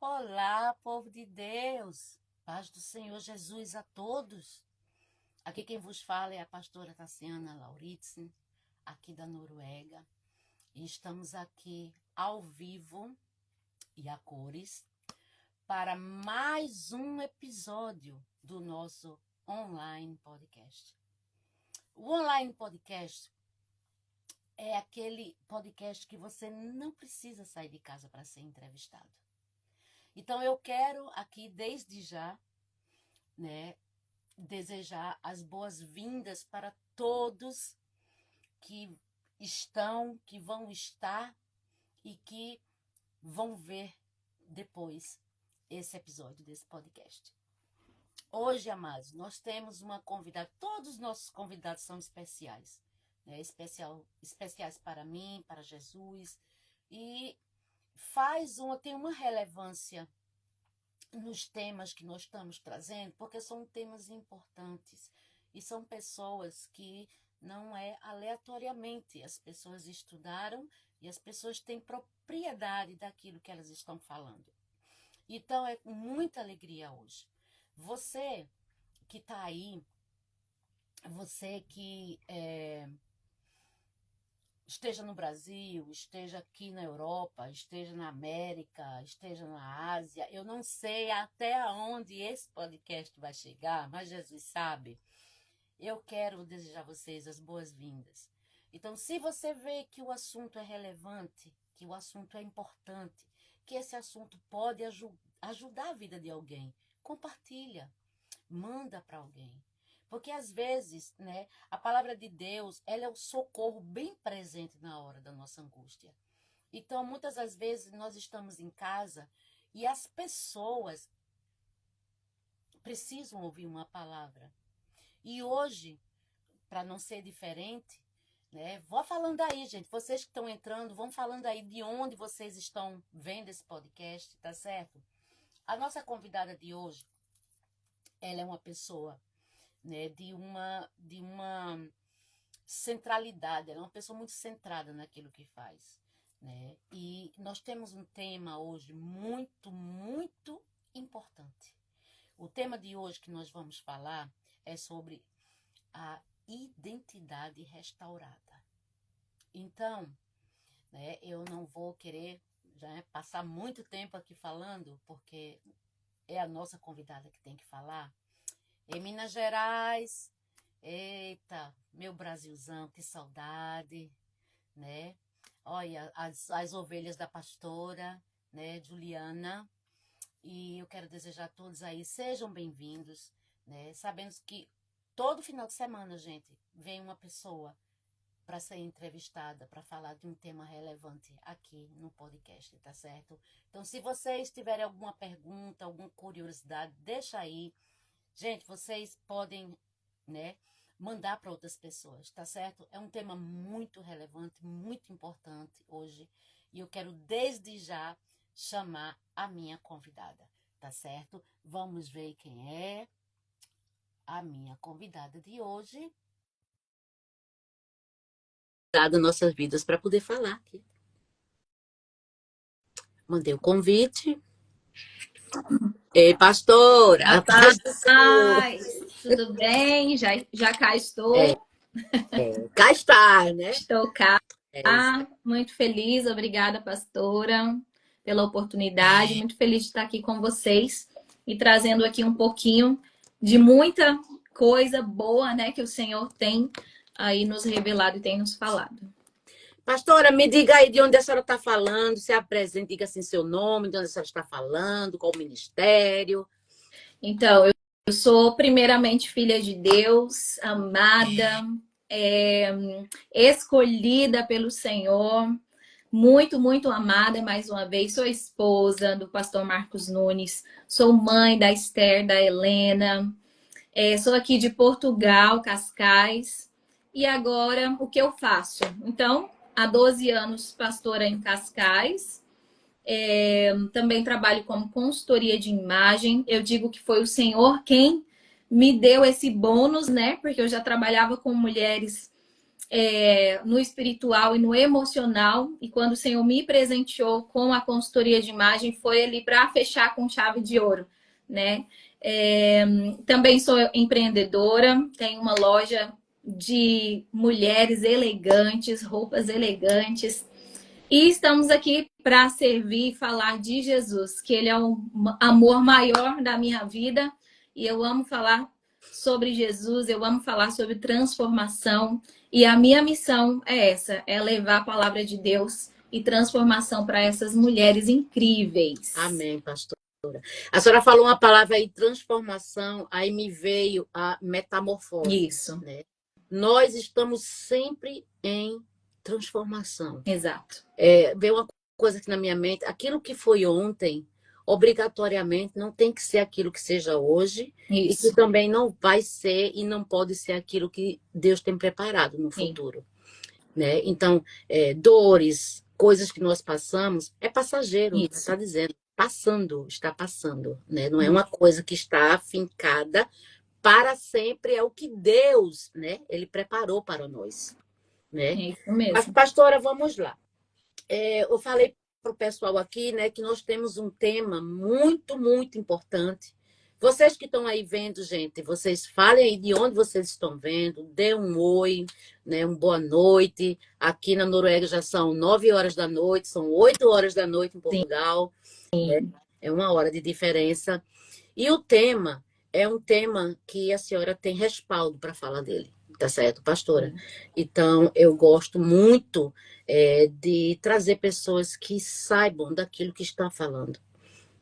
Olá, povo de Deus, paz do Senhor Jesus a todos. Aqui quem vos fala é a pastora Tassiana Lauritzen, aqui da Noruega. E estamos aqui ao vivo e a cores para mais um episódio do nosso online podcast. O online podcast é aquele podcast que você não precisa sair de casa para ser entrevistado. Então eu quero aqui desde já, desejar as boas-vindas para todos que estão, que vão estar e que vão ver depois esse episódio desse podcast. Hoje, amados, nós temos uma convidada, todos os nossos convidados são especiais, especiais para mim, para Jesus, e tem uma relevância nos temas que nós estamos trazendo, porque são temas importantes e são pessoas que não é aleatoriamente, as pessoas estudaram e as pessoas têm propriedade daquilo que elas estão falando. Então é com muita alegria hoje. Você que está aí, você que esteja no Brasil, esteja aqui na Europa, esteja na América, esteja na Ásia, eu não sei até onde esse podcast vai chegar, mas Jesus sabe. Eu quero desejar a vocês as boas-vindas. Então, se você vê que o assunto é relevante, que o assunto é importante, que esse assunto pode ajudar a vida de alguém, compartilha, manda para alguém. Porque às vezes, a palavra de Deus, ela é o socorro bem presente na hora da nossa angústia. Então, muitas das vezes, nós estamos em casa e as pessoas precisam ouvir uma palavra. E hoje, para não ser diferente, vou falando aí, gente, vocês que estão entrando, vão falando aí de onde vocês estão vendo esse podcast, tá certo? A nossa convidada de hoje, ela é uma pessoa de uma centralidade, ela é uma pessoa muito centrada naquilo que faz. E nós temos um tema hoje muito, muito importante. O tema de hoje que nós vamos falar é sobre a identidade restaurada. Então, eu não vou querer passar muito tempo aqui falando, porque é a nossa convidada que tem que falar. Em Minas Gerais, eita, meu Brasilzão, que saudade, Olha, as ovelhas da pastora, Juliana, e eu quero desejar a todos aí, sejam bem-vindos, sabendo que todo final de semana, gente, vem uma pessoa para ser entrevistada, para falar de um tema relevante aqui no podcast, tá certo? Então, se vocês tiverem alguma pergunta, alguma curiosidade, deixa aí. Gente, vocês podem, mandar para outras pessoas, tá certo? É um tema muito relevante, muito importante hoje. E eu quero desde já chamar a minha convidada, tá certo? Vamos ver quem é a minha convidada de hoje. Dado nossas vidas para poder falar aqui. Mandei o convite. Ei, pastora, Paz, tudo bem? Já cá estou. Cá está, Estou cá. Muito feliz, obrigada, pastora, pela oportunidade. Muito feliz de estar aqui com vocês e trazendo aqui um pouquinho de muita coisa boa, que o Senhor tem aí nos revelado e tem nos falado. Pastora, me diga aí de onde a senhora está falando, se apresente, diga assim seu nome, de onde a senhora está falando, qual o ministério. Então, eu sou primeiramente filha de Deus, amada, escolhida pelo Senhor, muito, muito amada mais uma vez. Sou esposa do pastor Marcos Nunes, sou mãe da Esther, da Helena, sou aqui de Portugal, Cascais. E agora, o que eu faço? Então, há 12 anos, pastora em Cascais. Também trabalho como consultoria de imagem. Eu digo que foi o Senhor quem me deu esse bônus, porque eu já trabalhava com mulheres no espiritual e no emocional. E quando o Senhor me presenteou com a consultoria de imagem, foi ali para fechar com chave de ouro, né? Também sou empreendedora, tenho uma loja de mulheres elegantes, roupas elegantes. E estamos aqui para servir e falar de Jesus, que Ele é o amor maior da minha vida. E eu amo falar sobre Jesus, eu amo falar sobre transformação. E a minha missão é essa, é levar a palavra de Deus e transformação para essas mulheres incríveis. Amém, pastora. A senhora falou uma palavra aí, transformação, aí me veio a metamorfose. Isso. Né? Nós estamos sempre em transformação. Exato. Veio uma coisa aqui na minha mente, aquilo que foi ontem, obrigatoriamente não tem que ser aquilo que seja hoje. Isso. E que também não vai ser e não pode ser aquilo que Deus tem preparado no futuro. Né? Então, dores, coisas que nós passamos, é passageiro, está dizendo. Está passando. Né? Não é uma coisa que está afincada para sempre, é o que Deus, né? Ele preparou para nós. Né? É isso mesmo. Mas, pastora, vamos lá. Eu falei para o pessoal aqui, né, que nós temos um tema muito, muito importante. Vocês que estão aí vendo, gente, vocês falem aí de onde vocês estão vendo, dê um oi, né, uma boa noite. Aqui na Noruega já são 9 horas da noite, são 8 horas da noite em Portugal. Né? É 1 hora de diferença. E o tema é um tema que a senhora tem respaldo para falar dele. Tá certo, pastora? Então, eu gosto muito de trazer pessoas que saibam daquilo que está falando.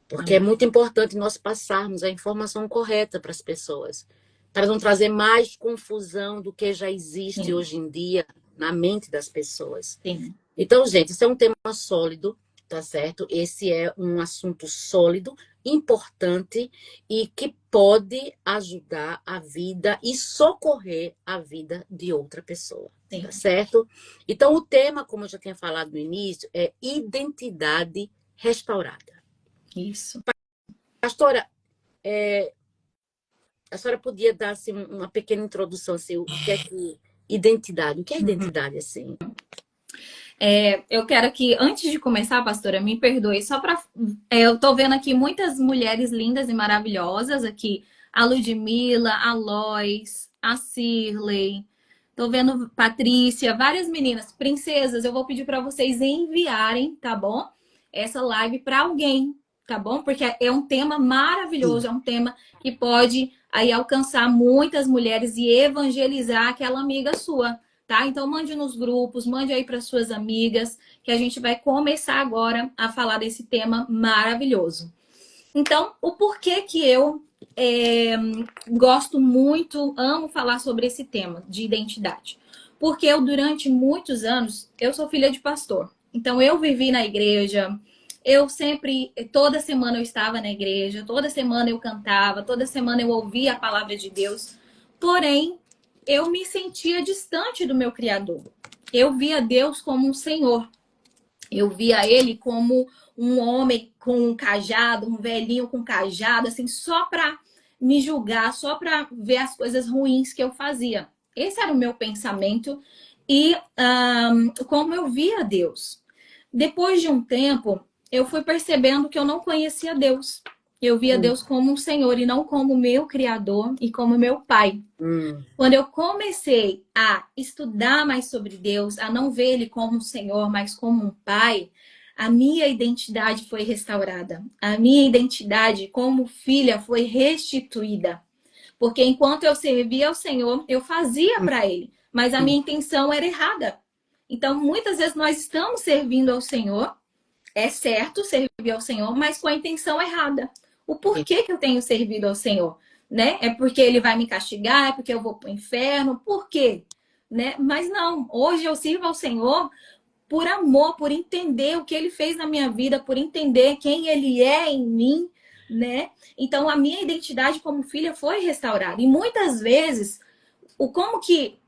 Porque é muito importante nós passarmos a informação correta para as pessoas. Para não trazer mais confusão do que já existe hoje em dia na mente das pessoas. Sim. Então, gente, isso é um tema sólido, tá certo? Esse é um assunto sólido, importante e que pode ajudar a vida e socorrer a vida de outra pessoa, tá certo? Então, o tema, como eu já tinha falado no início, é identidade restaurada. Isso. Pastora, a senhora podia dar assim, uma pequena introdução, assim, o que é que identidade? O que é identidade, assim? Eu quero que, antes de começar, pastora, me perdoe, só para... eu tô vendo aqui muitas mulheres lindas e maravilhosas aqui. A Ludmilla, a Lois, a Cirlei. Tô vendo Patrícia, várias meninas. Princesas, eu vou pedir para vocês enviarem, tá bom? Essa live para alguém, tá bom? Porque é um tema maravilhoso, é um tema que pode aí alcançar muitas mulheres e evangelizar aquela amiga sua. Tá? Então, mande nos grupos, mande aí para suas amigas, que a gente vai começar agora a falar desse tema maravilhoso. Então, o porquê que eu gosto muito, amo falar sobre esse tema de identidade? Porque eu, durante muitos anos, eu sou filha de pastor. Então, eu vivi na igreja, eu sempre, toda semana eu estava na igreja, toda semana eu cantava, toda semana eu ouvia a palavra de Deus. Porém, eu me sentia distante do meu Criador. Eu via Deus como um Senhor. Eu via Ele como um homem com um cajado, um velhinho com cajado, assim, só para me julgar, só para ver as coisas ruins que eu fazia. Esse era o meu pensamento e como eu via Deus. Depois de um tempo, eu fui percebendo que eu não conhecia Deus. Eu via Deus como um Senhor e não como meu Criador e como meu Pai. Quando eu comecei a estudar mais sobre Deus, a não ver Ele como um Senhor, mas como um Pai, a minha identidade foi restaurada. A minha identidade como filha foi restituída. Porque enquanto eu servia ao Senhor, eu fazia para Ele, mas a minha intenção era errada. Então, muitas vezes nós estamos servindo ao Senhor, é certo servir ao Senhor, mas com a intenção errada. O porquê que eu tenho servido ao Senhor? Né? É porque Ele vai me castigar? É porque eu vou para o inferno? Por quê? Né? Mas não, hoje eu sirvo ao Senhor por amor, por entender o que Ele fez na minha vida, por entender quem Ele é em mim, né? Então, a minha identidade como filha foi restaurada. E muitas vezes, como que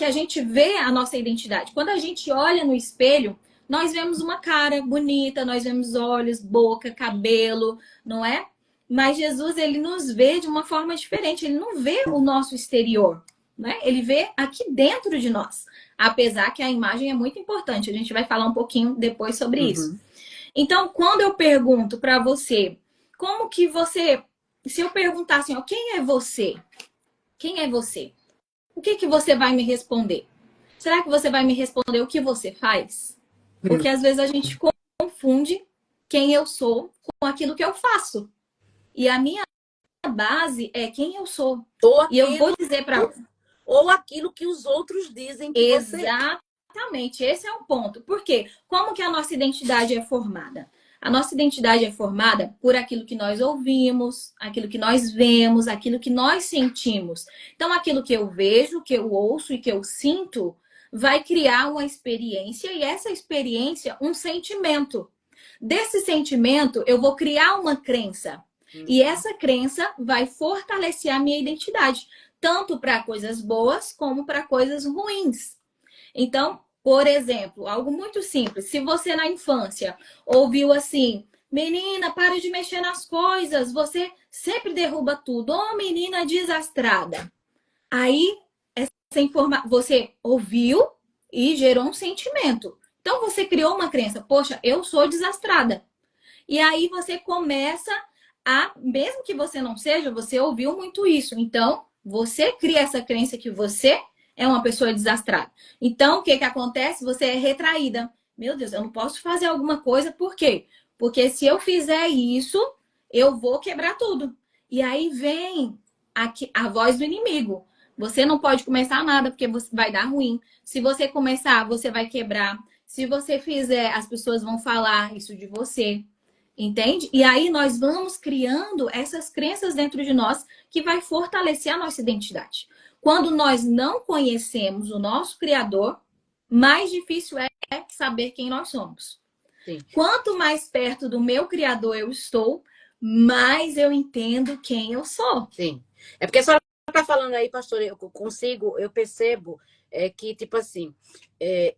a gente vê a nossa identidade? Quando a gente olha no espelho, nós vemos uma cara bonita, nós vemos olhos, boca, cabelo, não é? Mas Jesus, ele nos vê de uma forma diferente. Ele não vê o nosso exterior. né? Ele vê aqui dentro de nós. Apesar que a imagem é muito importante. A gente vai falar um pouquinho depois sobre isso. Uhum. Então, quando eu pergunto para você, como que você... Se eu perguntar assim, ó, quem é você? Quem é você? O que que você vai me responder? Será que você vai me responder o que você faz? Porque às vezes a gente confunde quem eu sou com aquilo que eu faço. E a minha base é quem eu sou. Ou E eu vou aquilo, dizer para ou aquilo que os outros dizem que você é. exatamente, esse é o ponto. Por quê? Como que a nossa identidade é formada? A nossa identidade é formada por aquilo que nós ouvimos, aquilo que nós vemos, aquilo que nós sentimos. Então, aquilo que eu vejo, que eu ouço e que eu sinto, vai criar uma experiência e essa experiência, um sentimento. Desse sentimento, eu vou criar uma crença. E essa crença vai fortalecer a minha identidade, tanto para coisas boas como para coisas ruins. Então, por exemplo, algo muito simples. Se você na infância ouviu assim, menina, para de mexer nas coisas, você sempre derruba tudo. Ô, menina desastrada. Aí, essa informação, você ouviu e gerou um sentimento. Então, você criou uma crença. Poxa, eu sou desastrada. E aí, você começa a, mesmo que você não seja, você ouviu muito isso. Então, você cria essa crença que você é uma pessoa desastrada. Então, o que que acontece? Você é retraída. Meu Deus, eu não posso fazer alguma coisa, por quê? Porque se eu fizer isso, eu vou quebrar tudo. E aí vem a voz do inimigo. Você não pode começar nada, porque vai dar ruim. Se você começar, você vai quebrar. Se você fizer, as pessoas vão falar isso de você. Entende? E aí nós vamos criando essas crenças dentro de nós que vai fortalecer a nossa identidade. Quando nós não conhecemos o nosso Criador, mais difícil é saber quem nós somos. Sim. Quanto mais perto do meu Criador eu estou, mais eu entendo quem eu sou. Sim. É porque a senhora está falando aí, pastor, eu percebo que, tipo assim,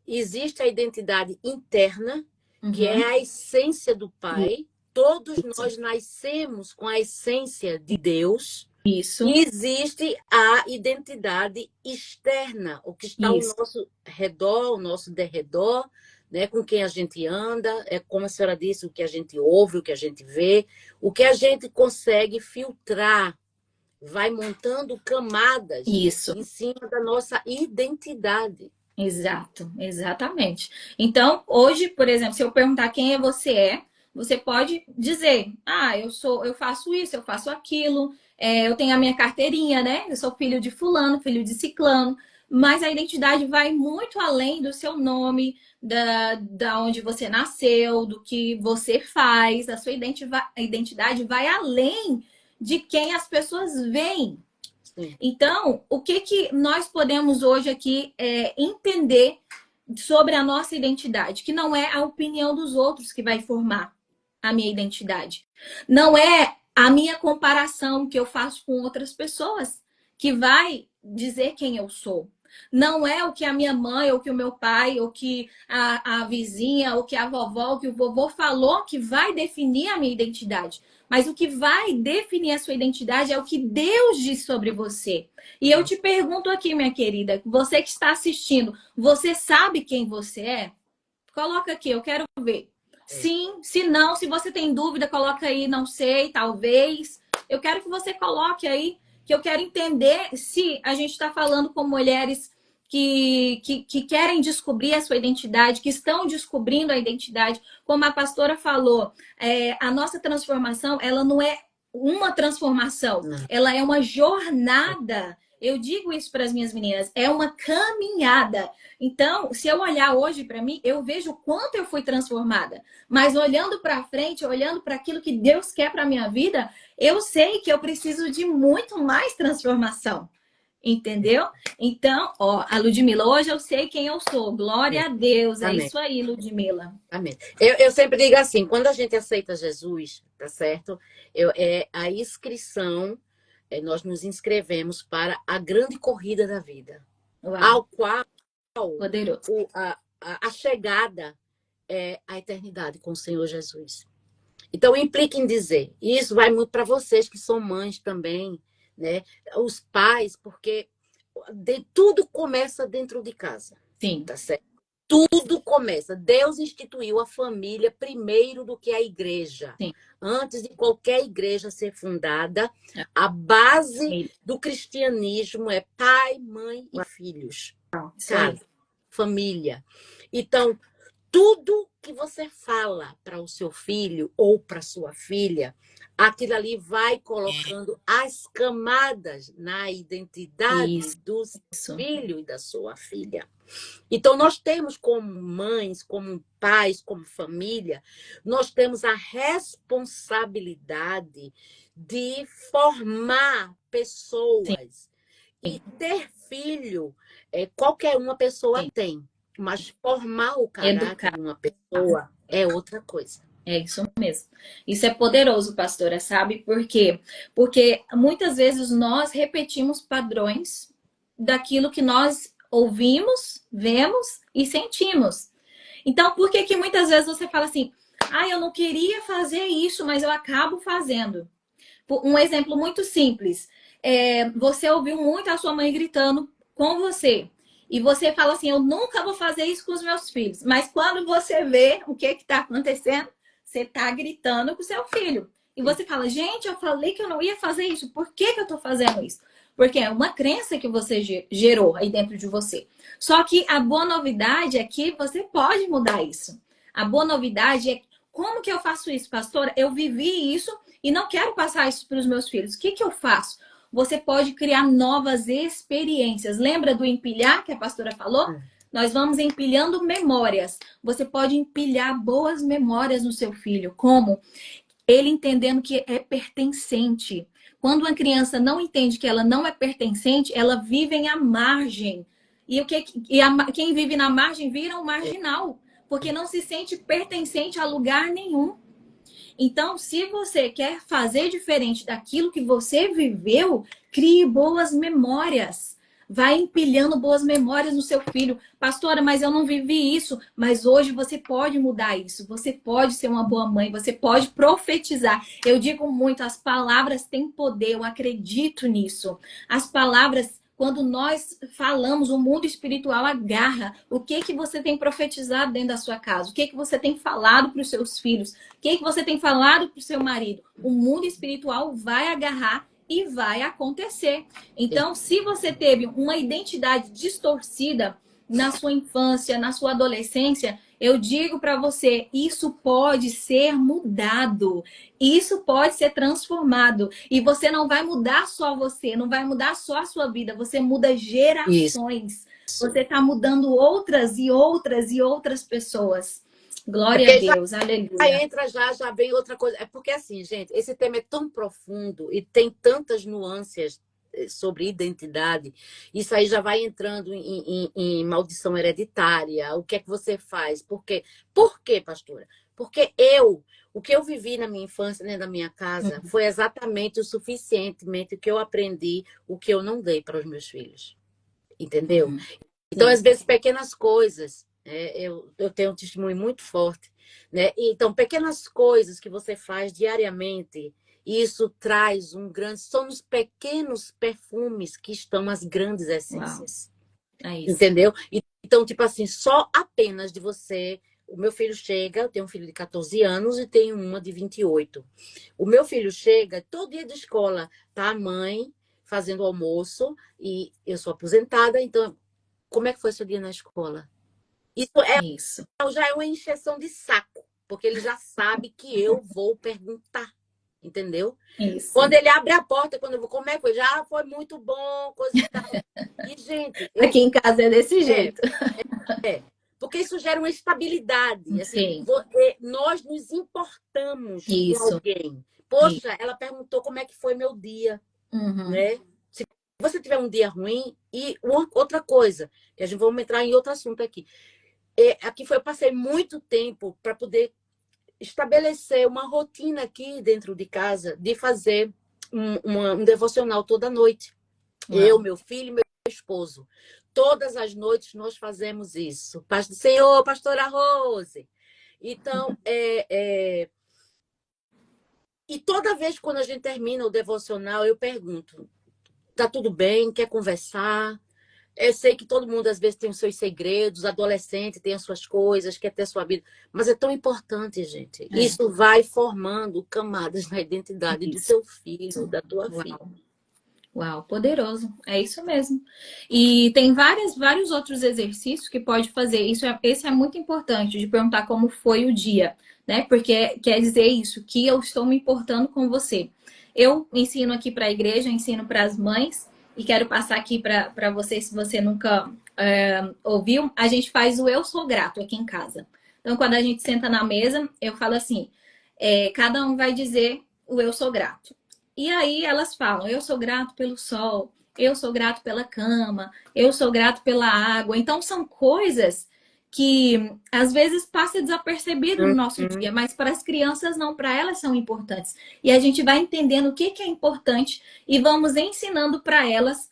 existe a identidade interna, que é a essência do Pai. Todos nós nascemos com a essência de Deus. Isso. E existe a identidade externa, o que está ao nosso redor, o nosso derredor, né, com quem a gente anda, como a senhora disse, o que a gente ouve, o que a gente vê, o que a gente consegue filtrar, vai montando camadas Isso. em cima da nossa identidade. Exato, exatamente. Então, hoje, por exemplo, se eu perguntar quem você pode dizer, eu faço isso, eu faço aquilo, eu tenho a minha carteirinha, né? Eu sou filho de fulano, filho de ciclano, mas a identidade vai muito além do seu nome, da onde você nasceu, do que você faz, a sua identidade vai além de quem as pessoas veem. Então, o que nós podemos hoje aqui entender sobre a nossa identidade? Que não é a opinião dos outros que vai formar a minha identidade. Não é a minha comparação que eu faço com outras pessoas que vai dizer quem eu sou. Não é o que a minha mãe, ou que o meu pai, ou que a vizinha, ou que a vovó, ou que o vovô falou que vai definir a minha identidade. Mas o que vai definir a sua identidade é o que Deus diz sobre você. E eu te pergunto aqui, minha querida, você que está assistindo, você sabe quem você é? Coloca aqui, eu quero ver. Sim, se não, se você tem dúvida, coloca aí, não sei, talvez. Eu quero que você coloque aí, que eu quero entender se a gente está falando com mulheres que querem descobrir a sua identidade, que estão descobrindo a identidade. Como a pastora falou, a nossa transformação, ela não é uma transformação, ela é uma jornada. Eu digo isso para as minhas meninas, é uma caminhada. Então, se eu olhar hoje para mim, eu vejo o quanto eu fui transformada. Mas olhando para frente, olhando para aquilo que Deus quer para minha vida, eu sei que eu preciso de muito mais transformação. Entendeu? Então, ó, a Ludmila, hoje eu sei quem eu sou. Glória a Deus. É isso aí, Ludmila. Amém. Eu sempre digo assim, quando a gente aceita Jesus, tá certo? A inscrição, nós nos inscrevemos para a grande corrida da vida. Uau. Ao qual Poderoso. a chegada é a eternidade com o Senhor Jesus. Então, implica em dizer, e isso vai muito para vocês que são mães também, né? Os pais, porque tudo começa dentro de casa. Sim. Tá certo? Tudo começa. Deus instituiu a família primeiro do que a igreja. Sim. Antes de qualquer igreja ser fundada, a base do cristianismo é pai, mãe e filhos. Casa, família. Então, tudo que você fala para o seu filho ou para sua filha, aquilo ali vai colocando as camadas na identidade do seu filho e da sua filha. Então, nós temos como mães, como pais, como família, nós temos a responsabilidade de formar pessoas. E ter filho, qualquer uma pessoa tem, mas formar o caráter de uma pessoa é outra coisa. É isso mesmo. Isso é poderoso, pastora, sabe? Por quê? Porque muitas vezes nós repetimos padrões daquilo que nós ouvimos, vemos e sentimos. Então, por que muitas vezes você fala assim, eu não queria fazer isso, mas eu acabo fazendo? Um exemplo muito simples. Você ouviu muito a sua mãe gritando com você. E você fala assim, eu nunca vou fazer isso com os meus filhos. Mas quando você vê o que está acontecendo, você está gritando com o seu filho. E você fala, gente, eu falei que eu não ia fazer isso. Por que eu estou fazendo isso? Porque é uma crença que você gerou aí dentro de você. Só que a boa novidade é que você pode mudar isso. A boa novidade é, como que eu faço isso, pastora? Eu vivi isso e não quero passar isso para os meus filhos. O que eu faço? Você pode criar novas experiências. Lembra do empilhar que a pastora falou? Nós vamos empilhando memórias. Você pode empilhar boas memórias no seu filho. Como? Ele entendendo que é pertencente. Quando uma criança não entende que ela não é pertencente, ela vive à margem. Quem vive na margem vira um marginal, porque não se sente pertencente a lugar nenhum. Então, se você quer fazer diferente daquilo que você viveu, crie boas memórias. Vai empilhando boas memórias no seu filho. Pastora, mas eu não vivi isso. Mas hoje você pode mudar isso. Você pode ser uma boa mãe. Você pode profetizar. Eu digo muito, as palavras têm poder. Eu acredito nisso. As palavras, quando nós falamos, o mundo espiritual agarra. O que você tem profetizado dentro da sua casa? O que você tem falado para os seus filhos? O que você tem falado para o seu marido? O mundo espiritual vai agarrar e vai acontecer. Então, se você teve uma identidade distorcida na sua infância, na sua adolescência, eu digo para você, isso pode ser mudado. Isso pode ser transformado. E você não vai mudar só você, não vai mudar só a sua vida, você muda gerações. Você está mudando outras e outras e outras pessoas. Glória a Deus, aleluia. Já vem outra coisa. É porque assim, gente, esse tema é tão profundo e tem tantas nuances sobre identidade. Isso aí já vai entrando em maldição hereditária. O que é que você faz? Por quê? Por quê, pastora? Porque o que eu vivi na minha infância, dentro da minha casa, foi exatamente o suficientemente que eu aprendi, o que eu não dei para os meus filhos. Entendeu? Então, às vezes, pequenas coisas. Eu tenho um testemunho muito forte, né? Então, pequenas coisas que você faz diariamente, isso traz um grande... São os pequenos perfumes que estão as grandes essências. Entendeu? Então, tipo assim, só apenas de você... O meu filho chega, eu tenho um filho de 14 anos e tenho uma de 28. O meu filho chega, todo dia de escola, tá a mãe fazendo almoço e eu sou aposentada, então, como é que foi seu dia na escola? Isso já é uma encheção de saco, porque ele já sabe que eu vou perguntar, entendeu? Isso. Quando ele abre a porta, quando eu vou, como é que foi? Já foi muito bom, coisa e tal. E, gente... Aqui em casa é desse jeito. Porque isso gera uma estabilidade. Assim, nós nos importamos com alguém. Poxa, ela perguntou como é que foi meu dia, né? Se você tiver um dia ruim... E outra coisa, que a gente vai entrar em outro assunto aqui. Aqui eu passei muito tempo para poder estabelecer uma rotina aqui dentro de casa de fazer um devocional toda noite. Eu, meu filho e meu esposo. Todas as noites nós fazemos isso. Senhor, pastora Rose. Então, e toda vez quando a gente termina o devocional, eu pergunto, tá tudo bem? Quer conversar? Eu sei que todo mundo, às vezes, tem os seus segredos, adolescente tem as suas coisas, quer ter a sua vida. Mas é tão importante, gente. Isso vai formando camadas na identidade do teu filho, da tua filha. Uau. Uau, poderoso. É isso mesmo. E tem vários outros exercícios que pode fazer. Esse é muito importante, de perguntar como foi o dia, né? Porque quer dizer isso, que eu estou me importando com você. Eu ensino aqui para a igreja, ensino para as mães, e quero passar aqui para você, se você nunca ouviu, a gente faz o eu sou grato aqui em casa. Então, quando a gente senta na mesa, eu falo assim, cada um vai dizer o eu sou grato. E aí elas falam, eu sou grato pelo sol, eu sou grato pela cama, eu sou grato pela água. Então, são coisas que às vezes passa desapercebido no nosso dia, mas para as crianças não, para elas são importantes. E a gente vai entendendo o que é importante e vamos ensinando para elas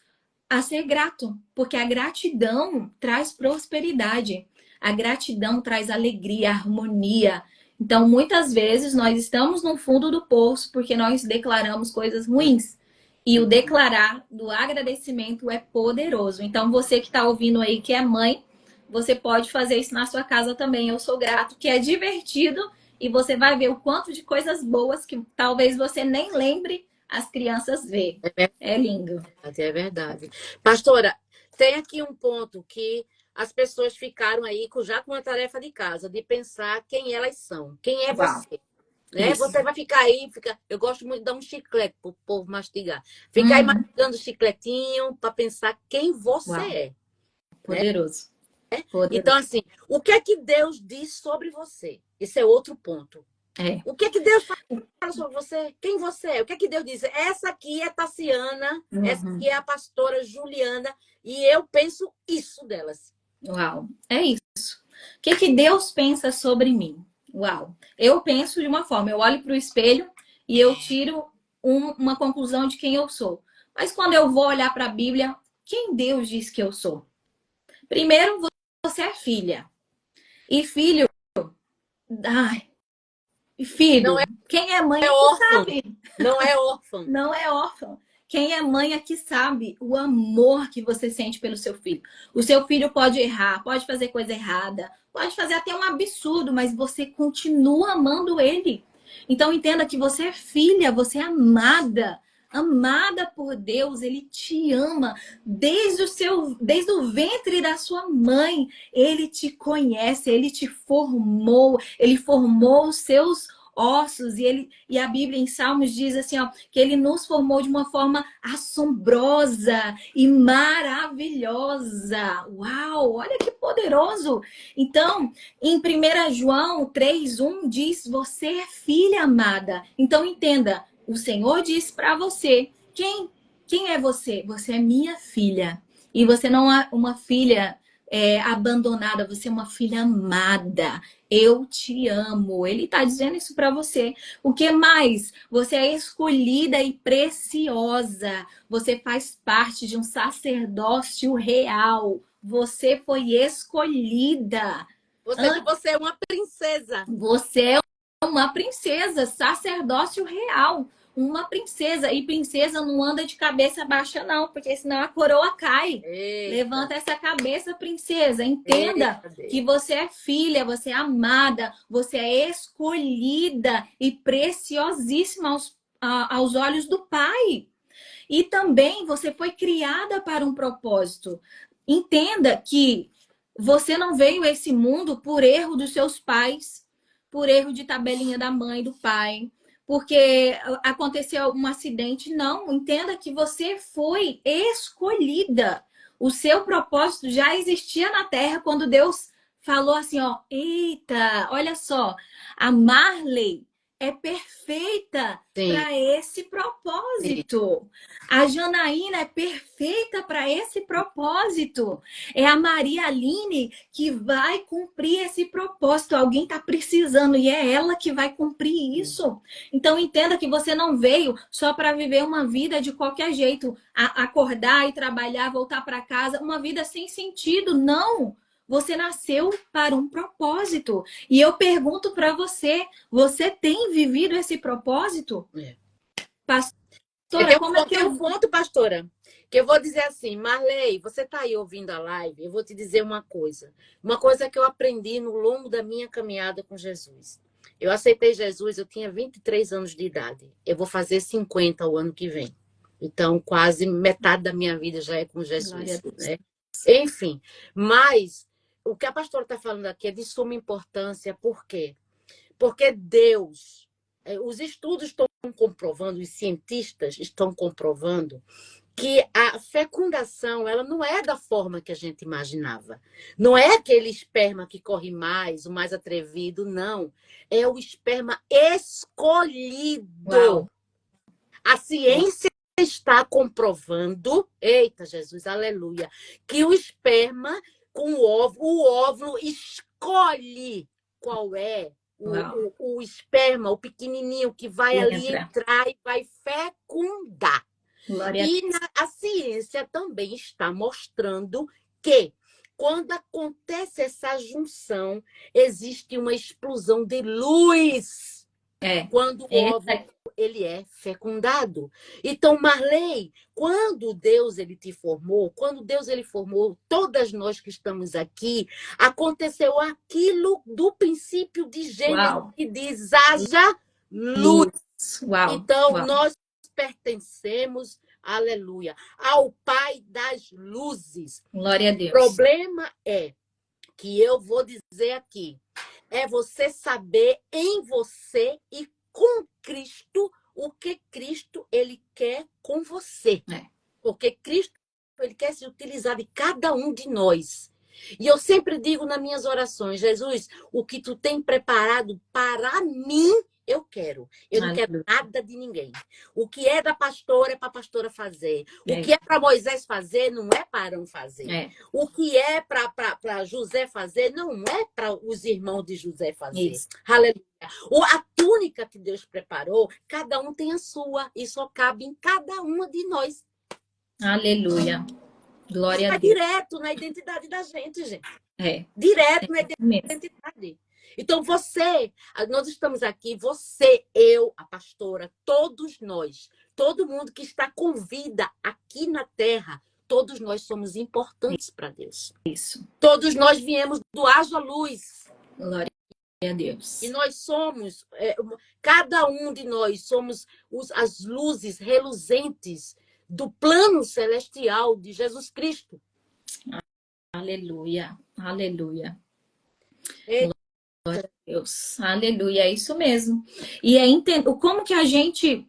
a ser grato, porque a gratidão traz prosperidade, a gratidão traz alegria, harmonia. Então, muitas vezes nós estamos no fundo do poço porque nós declaramos coisas ruins. E o declarar do agradecimento é poderoso. Então, você que está ouvindo aí, que é mãe, você pode fazer isso na sua casa também. Eu sou grato, que é divertido e você vai ver o quanto de coisas boas que talvez você nem lembre, as crianças vê. É lindo. É verdade. Pastora, tem aqui um ponto que as pessoas ficaram aí já com a tarefa de casa, de pensar quem elas são, quem é você. Né? Você vai ficar aí, eu gosto muito de dar um chiclete para o povo mastigar. Ficar aí mastigando chicletinho para pensar quem você é. Poderoso. Né? Então, assim, o que é que Deus diz sobre você? Esse é outro ponto. O que é que Deus fala sobre você? Quem você é? O que é que Deus diz? Essa aqui é Tassiana, essa aqui é a pastora Juliana, e eu penso isso delas. Uau, é isso. O que que Deus pensa sobre mim? Uau, eu penso de uma forma, eu olho para o espelho e eu tiro uma conclusão de quem eu sou. Mas quando eu vou olhar para a Bíblia, quem Deus diz que eu sou? Primeiro, você é filha. E filho, filho, quem é mãe sabe. Não é órfão. Não é órfão. Quem é mãe aqui sabe o amor que você sente pelo seu filho. O seu filho pode errar, pode fazer coisa errada, pode fazer até um absurdo, mas você continua amando ele. Então entenda que você é filha, você é amada. Amada por Deus, Ele te ama desde o ventre da sua mãe. Ele te conhece, Ele te formou, Ele formou os seus ossos e a Bíblia em Salmos diz assim, ó, que Ele nos formou de uma forma assombrosa e maravilhosa. Uau, olha que poderoso! Então, em 1 João 3:1 diz: você é filha amada. Então entenda. O Senhor disse para você, quem é você? Você é minha filha. E você não é uma filha abandonada, você é uma filha amada. Eu te amo. Ele está dizendo isso para você. O que mais? Você é escolhida e preciosa. Você faz parte de um sacerdócio real. Você foi escolhida. Você é uma princesa. Você é uma princesa, sacerdócio real. Uma princesa. E princesa não anda de cabeça baixa, não, porque senão a coroa cai. Eita. Levanta essa cabeça, princesa. Entenda que você é filha, você é amada, você é escolhida e preciosíssima aos olhos do Pai. E também você foi criada para um propósito. Entenda que você não veio a esse mundo por erro dos seus pais, por erro de tabelinha da mãe, do pai, porque aconteceu um acidente. Não, entenda que você foi escolhida. O seu propósito já existia na Terra quando Deus falou assim, ó, eita, olha só, a Marley é perfeita para esse propósito. Sim. A Janaína é perfeita para esse propósito. É a Maria Aline que vai cumprir esse propósito. Alguém está precisando e é ela que vai cumprir isso. Então entenda que você não veio só para viver uma vida de qualquer jeito, acordar e trabalhar, voltar para casa, uma vida sem sentido. Não. Você nasceu para um propósito. E eu pergunto para você, você tem vivido esse propósito? Tem um ponto, pastora, que eu vou dizer assim, Marley, você está aí ouvindo a live, eu vou te dizer uma coisa que eu aprendi no longo da minha caminhada com Jesus. Eu aceitei Jesus, eu tinha 23 anos de idade. Eu vou fazer 50 o ano que vem. Então, quase metade da minha vida já é com Jesus, né? Enfim, mas o que a pastora está falando aqui é de suma importância. Por quê? Porque Deus, os estudos estão comprovando, os cientistas estão comprovando que a fecundação, ela não é da forma que a gente imaginava. Não é aquele esperma que corre mais, o mais atrevido, não. É o esperma escolhido. Uau. A ciência está comprovando, eita Jesus, aleluia, que o esperma com o óvulo escolhe qual é o esperma, o pequenininho que vai ali entrar e vai fecundar. E a ciência também está mostrando que quando acontece essa junção, existe uma explosão de luz. Quando o óvulo ele é fecundado. Então, Marley, quando Deus ele te formou, quando Deus ele formou todas nós que estamos aqui, aconteceu aquilo do princípio de Gênesis que diz: haja luz. Então, nós pertencemos, aleluia, ao Pai das luzes. Glória a Deus. O problema é que eu vou dizer aqui, é você saber em você e com Cristo o que Cristo ele quer com você. Porque Cristo ele quer se utilizar de cada um de nós. E eu sempre digo nas minhas orações, Jesus, o que tu tem preparado para mim, eu quero. Eu não quero nada de ninguém. O que é da pastora é para a pastora fazer. O que é para Moisés fazer não é para Arão fazer. O que é para José fazer não é para os irmãos de José fazer. Aleluia. A túnica que Deus preparou, cada um tem a sua. E só cabe em cada uma de nós. Aleluia. Glória a Deus. Direto na identidade da gente. Direto na identidade. Então, nós estamos aqui, você, eu, a pastora, todos nós, todo mundo que está com vida aqui na Terra, todos nós somos importantes para Deus. Todos nós viemos do haja luz. Glória a Deus. E nós somos, cada um de nós somos as luzes reluzentes do plano celestial de Jesus Cristo. Aleluia, aleluia. Glória a Deus, aleluia, é isso mesmo. E como que a gente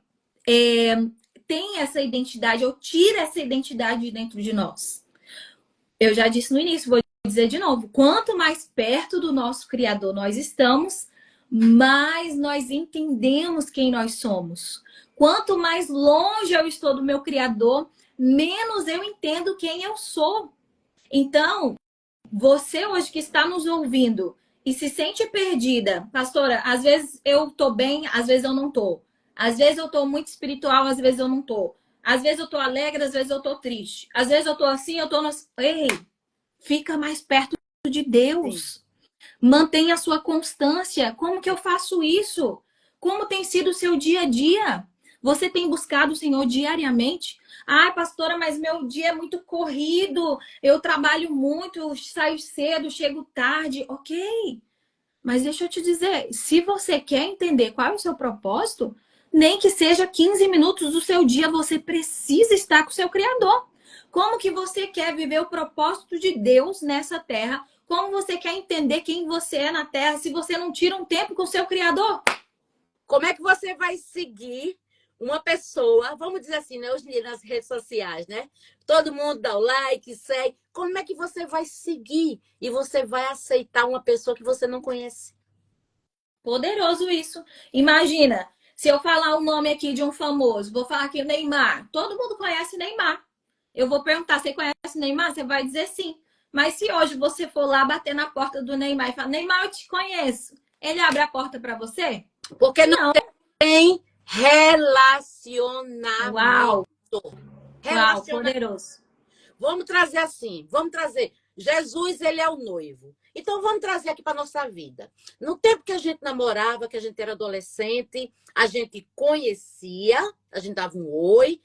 tem essa identidade, ou tira essa identidade de dentro de nós? Eu já disse no início, vou dizer de novo, quanto mais perto do nosso Criador nós estamos, mais nós entendemos quem nós somos. Quanto mais longe eu estou do meu Criador, menos eu entendo quem eu sou. Então, você hoje que está nos ouvindo e se sente perdida, pastora, às vezes eu tô bem, às vezes eu não tô. Às vezes eu tô muito espiritual, às vezes eu não tô. Às vezes eu tô alegre, às vezes eu tô triste. Às vezes eu tô assim, eu tô... Ei, fica mais perto de Deus. Sim. Mantenha a sua constância. Como que eu faço isso? Como tem sido o seu dia a dia? Você tem buscado o Senhor diariamente? Ai, pastora, mas meu dia é muito corrido. Eu trabalho muito, eu saio cedo, chego tarde. Ok. Mas deixa eu te dizer, se você quer entender qual é o seu propósito, nem que seja 15 minutos do seu dia, você precisa estar com o seu Criador. Como que você quer viver o propósito de Deus nessa terra? Como você quer entender quem você é na terra se você não tira um tempo com o seu Criador? Como é que você vai seguir uma pessoa, vamos dizer assim, né, hoje em dia nas redes sociais, né? Todo mundo dá o like, segue. Como é que você vai seguir e você vai aceitar uma pessoa que você não conhece? Poderoso isso. Imagina, se eu falar o nome aqui de um famoso, vou falar aqui o Neymar. Todo mundo conhece Neymar. Eu vou perguntar, você conhece Neymar? Você vai dizer sim. Mas se hoje você for lá bater na porta do Neymar e falar, Neymar, eu te conheço. Ele abre a porta para você? Porque não tem relacionamento. Uau, poderoso. Vamos trazer assim, Jesus, ele é o noivo. Então, vamos trazer aqui para a nossa vida. No tempo que a gente namorava, que a gente era adolescente, a gente conhecia, a gente dava um oi,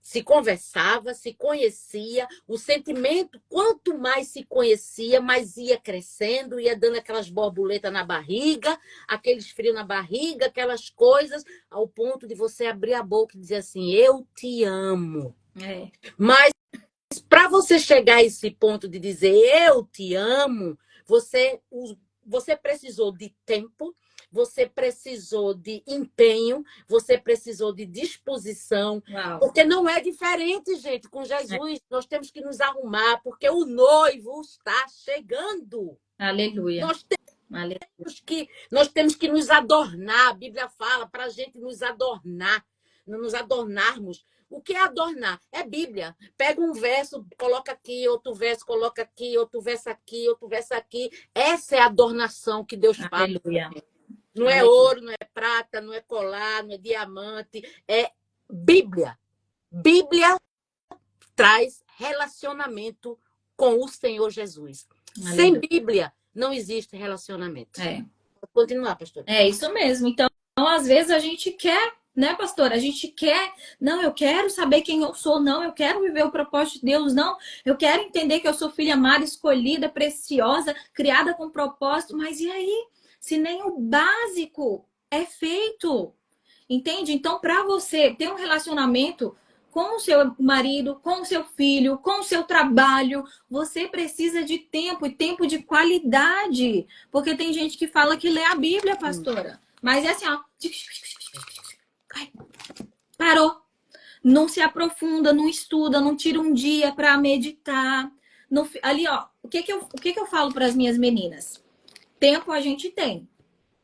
se conversava, se conhecia, o sentimento, quanto mais se conhecia, mais ia crescendo, ia dando aquelas borboletas na barriga, aqueles frios na barriga, aquelas coisas, ao ponto de você abrir a boca e dizer assim, eu te amo. Mas para você chegar a esse ponto de dizer eu te amo, você precisou de tempo, você precisou de empenho, você precisou de disposição. Uau. Porque não é diferente, gente, com Jesus. Nós temos que nos arrumar, porque o noivo está chegando. Aleluia. Nós temos que nos adornar. A Bíblia fala para a gente nos adornar, nos adornarmos. O que é adornar? É Bíblia. Pega um verso, coloca aqui, outro verso, coloca aqui, outro verso aqui, outro verso aqui. Essa é a adornação que Deus fala. Aleluia. Não é ouro, não é prata, não é colar, não é diamante. É Bíblia. Bíblia traz relacionamento com o Senhor Jesus. Aleluia. Sem Bíblia, não existe relacionamento. Vou continuar, pastor. É isso mesmo. Então, às vezes a gente quer, né, pastora? A gente quer, não, eu quero saber quem eu sou, não, eu quero viver o propósito de Deus, não, eu quero entender que eu sou filha amada, escolhida, preciosa, criada com propósito, mas e aí? Se nem o básico é feito, entende? Então, para você ter um relacionamento com o seu marido, com o seu filho, com o seu trabalho, você precisa de tempo e tempo de qualidade. Porque tem gente que fala que lê a Bíblia, pastora. Mas é assim, ó. Parou. Não se aprofunda, não estuda, não tira um dia para meditar. Não, ali, ó. O que eu falo para as minhas meninas? Tempo a gente tem.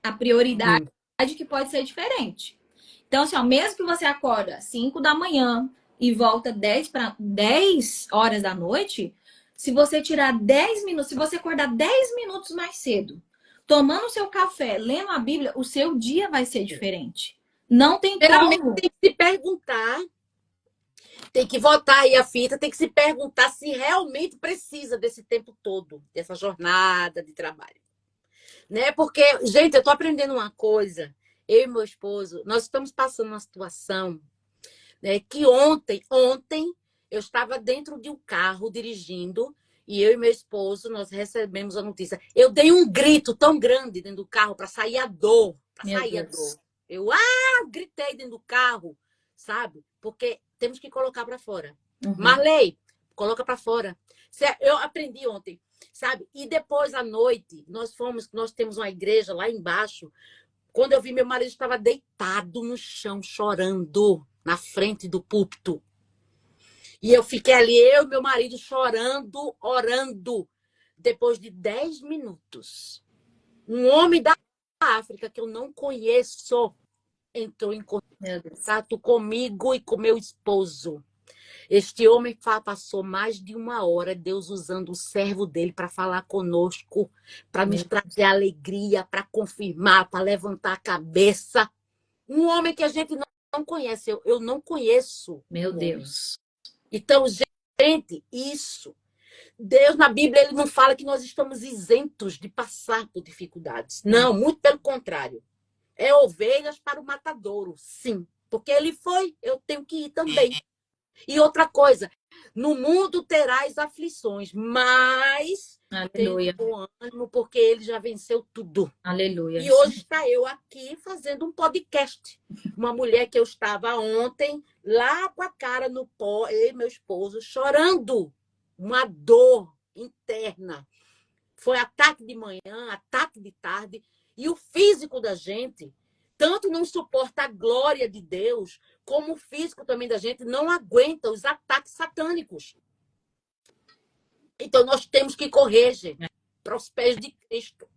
A prioridade que pode ser diferente. Então, assim, ó, mesmo que você acorda 5 da manhã e volta 10 horas da noite, se você tirar 10 minutos, se você acordar 10 minutos mais cedo, tomando seu café, lendo a Bíblia, o seu dia vai ser diferente. Não tem como. Tem que se perguntar, tem que votar aí a fita, tem que se perguntar se realmente precisa desse tempo todo, dessa jornada de trabalho. Né? Porque, gente, eu tô aprendendo uma coisa. Eu e meu esposo, nós estamos passando uma situação, né, que ontem eu estava dentro de um carro dirigindo e eu e meu esposo, nós recebemos a notícia. Eu dei um grito tão grande dentro do carro para sair a dor, Eu gritei dentro do carro, sabe? Porque temos que colocar para fora. Marley, coloca para fora. Eu aprendi ontem, sabe? E depois à noite, nós temos uma igreja lá embaixo. Quando eu vi, meu marido estava deitado no chão, chorando, na frente do púlpito. E eu fiquei ali, eu e meu marido chorando, orando. Depois de 10 minutos, um homem da África, que eu não conheço, entrou em contato comigo e com meu esposo. Este homem passou mais de 1 hora, Deus usando o servo dele para falar conosco, para nos trazer alegria, para confirmar, para levantar a cabeça. Um homem que a gente não conhece, eu não conheço. Meu Deus. Então, gente, isso. Deus, na Bíblia, ele não fala que nós estamos isentos de passar por dificuldades. Não, muito pelo contrário. É ovelhas para o matadouro, sim. Porque ele foi, eu tenho que ir também. E outra coisa, no mundo terás aflições, mas Aleluia. tem bom ânimo, porque ele já venceu tudo. Aleluia. E hoje está eu aqui fazendo um podcast. Uma mulher que eu estava ontem, lá com a cara no pó, eu e meu esposo, chorando. Uma dor interna. Foi ataque de manhã, ataque de tarde. E o físico da gente tanto não suporta a glória de Deus, como o físico também da gente não aguenta os ataques satânicos. Então, nós temos que correr, gente, para os pés de Cristo.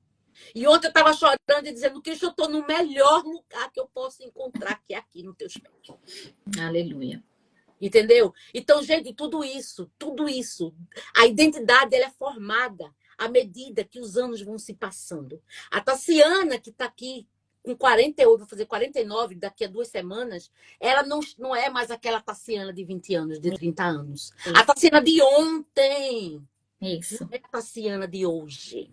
E ontem eu estava chorando e dizendo, Cristo, eu estou no melhor lugar que eu posso encontrar, que é aqui nos teus pés. Aleluia. Entendeu? Então, gente, tudo isso, a identidade ela é formada à medida que os anos vão se passando. A Tassiana, que está aqui, com 48, vou fazer 49 daqui a 2 semanas, ela não é mais aquela Tassiana de 20 anos, de 30 anos. A Tassiana de ontem. Isso. Não é a Tassiana de hoje.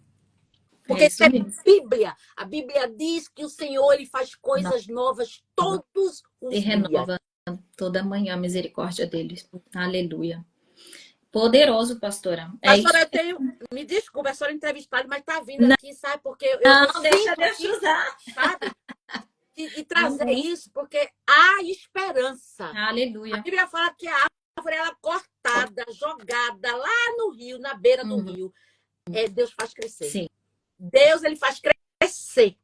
Porque É isso isso é mesmo. Bíblia. A Bíblia diz que o Senhor ele faz coisas novas todos E os dias. renova toda manhã a misericórdia deles. Aleluia. Poderoso, pastora. É Pastora, isso. eu tenho. Me desculpa, é só entrevistada, mas tá vindo Não, aqui, sabe? Porque eu deixa sinto Deus te aqui, usar. sabe? E trazer Amém. isso, porque há esperança. A Aleluia. Bíblia fala que a árvore ela é cortada, jogada lá no rio, na beira do Uhum. rio. Deus faz crescer. Sim. Deus ele faz crescer.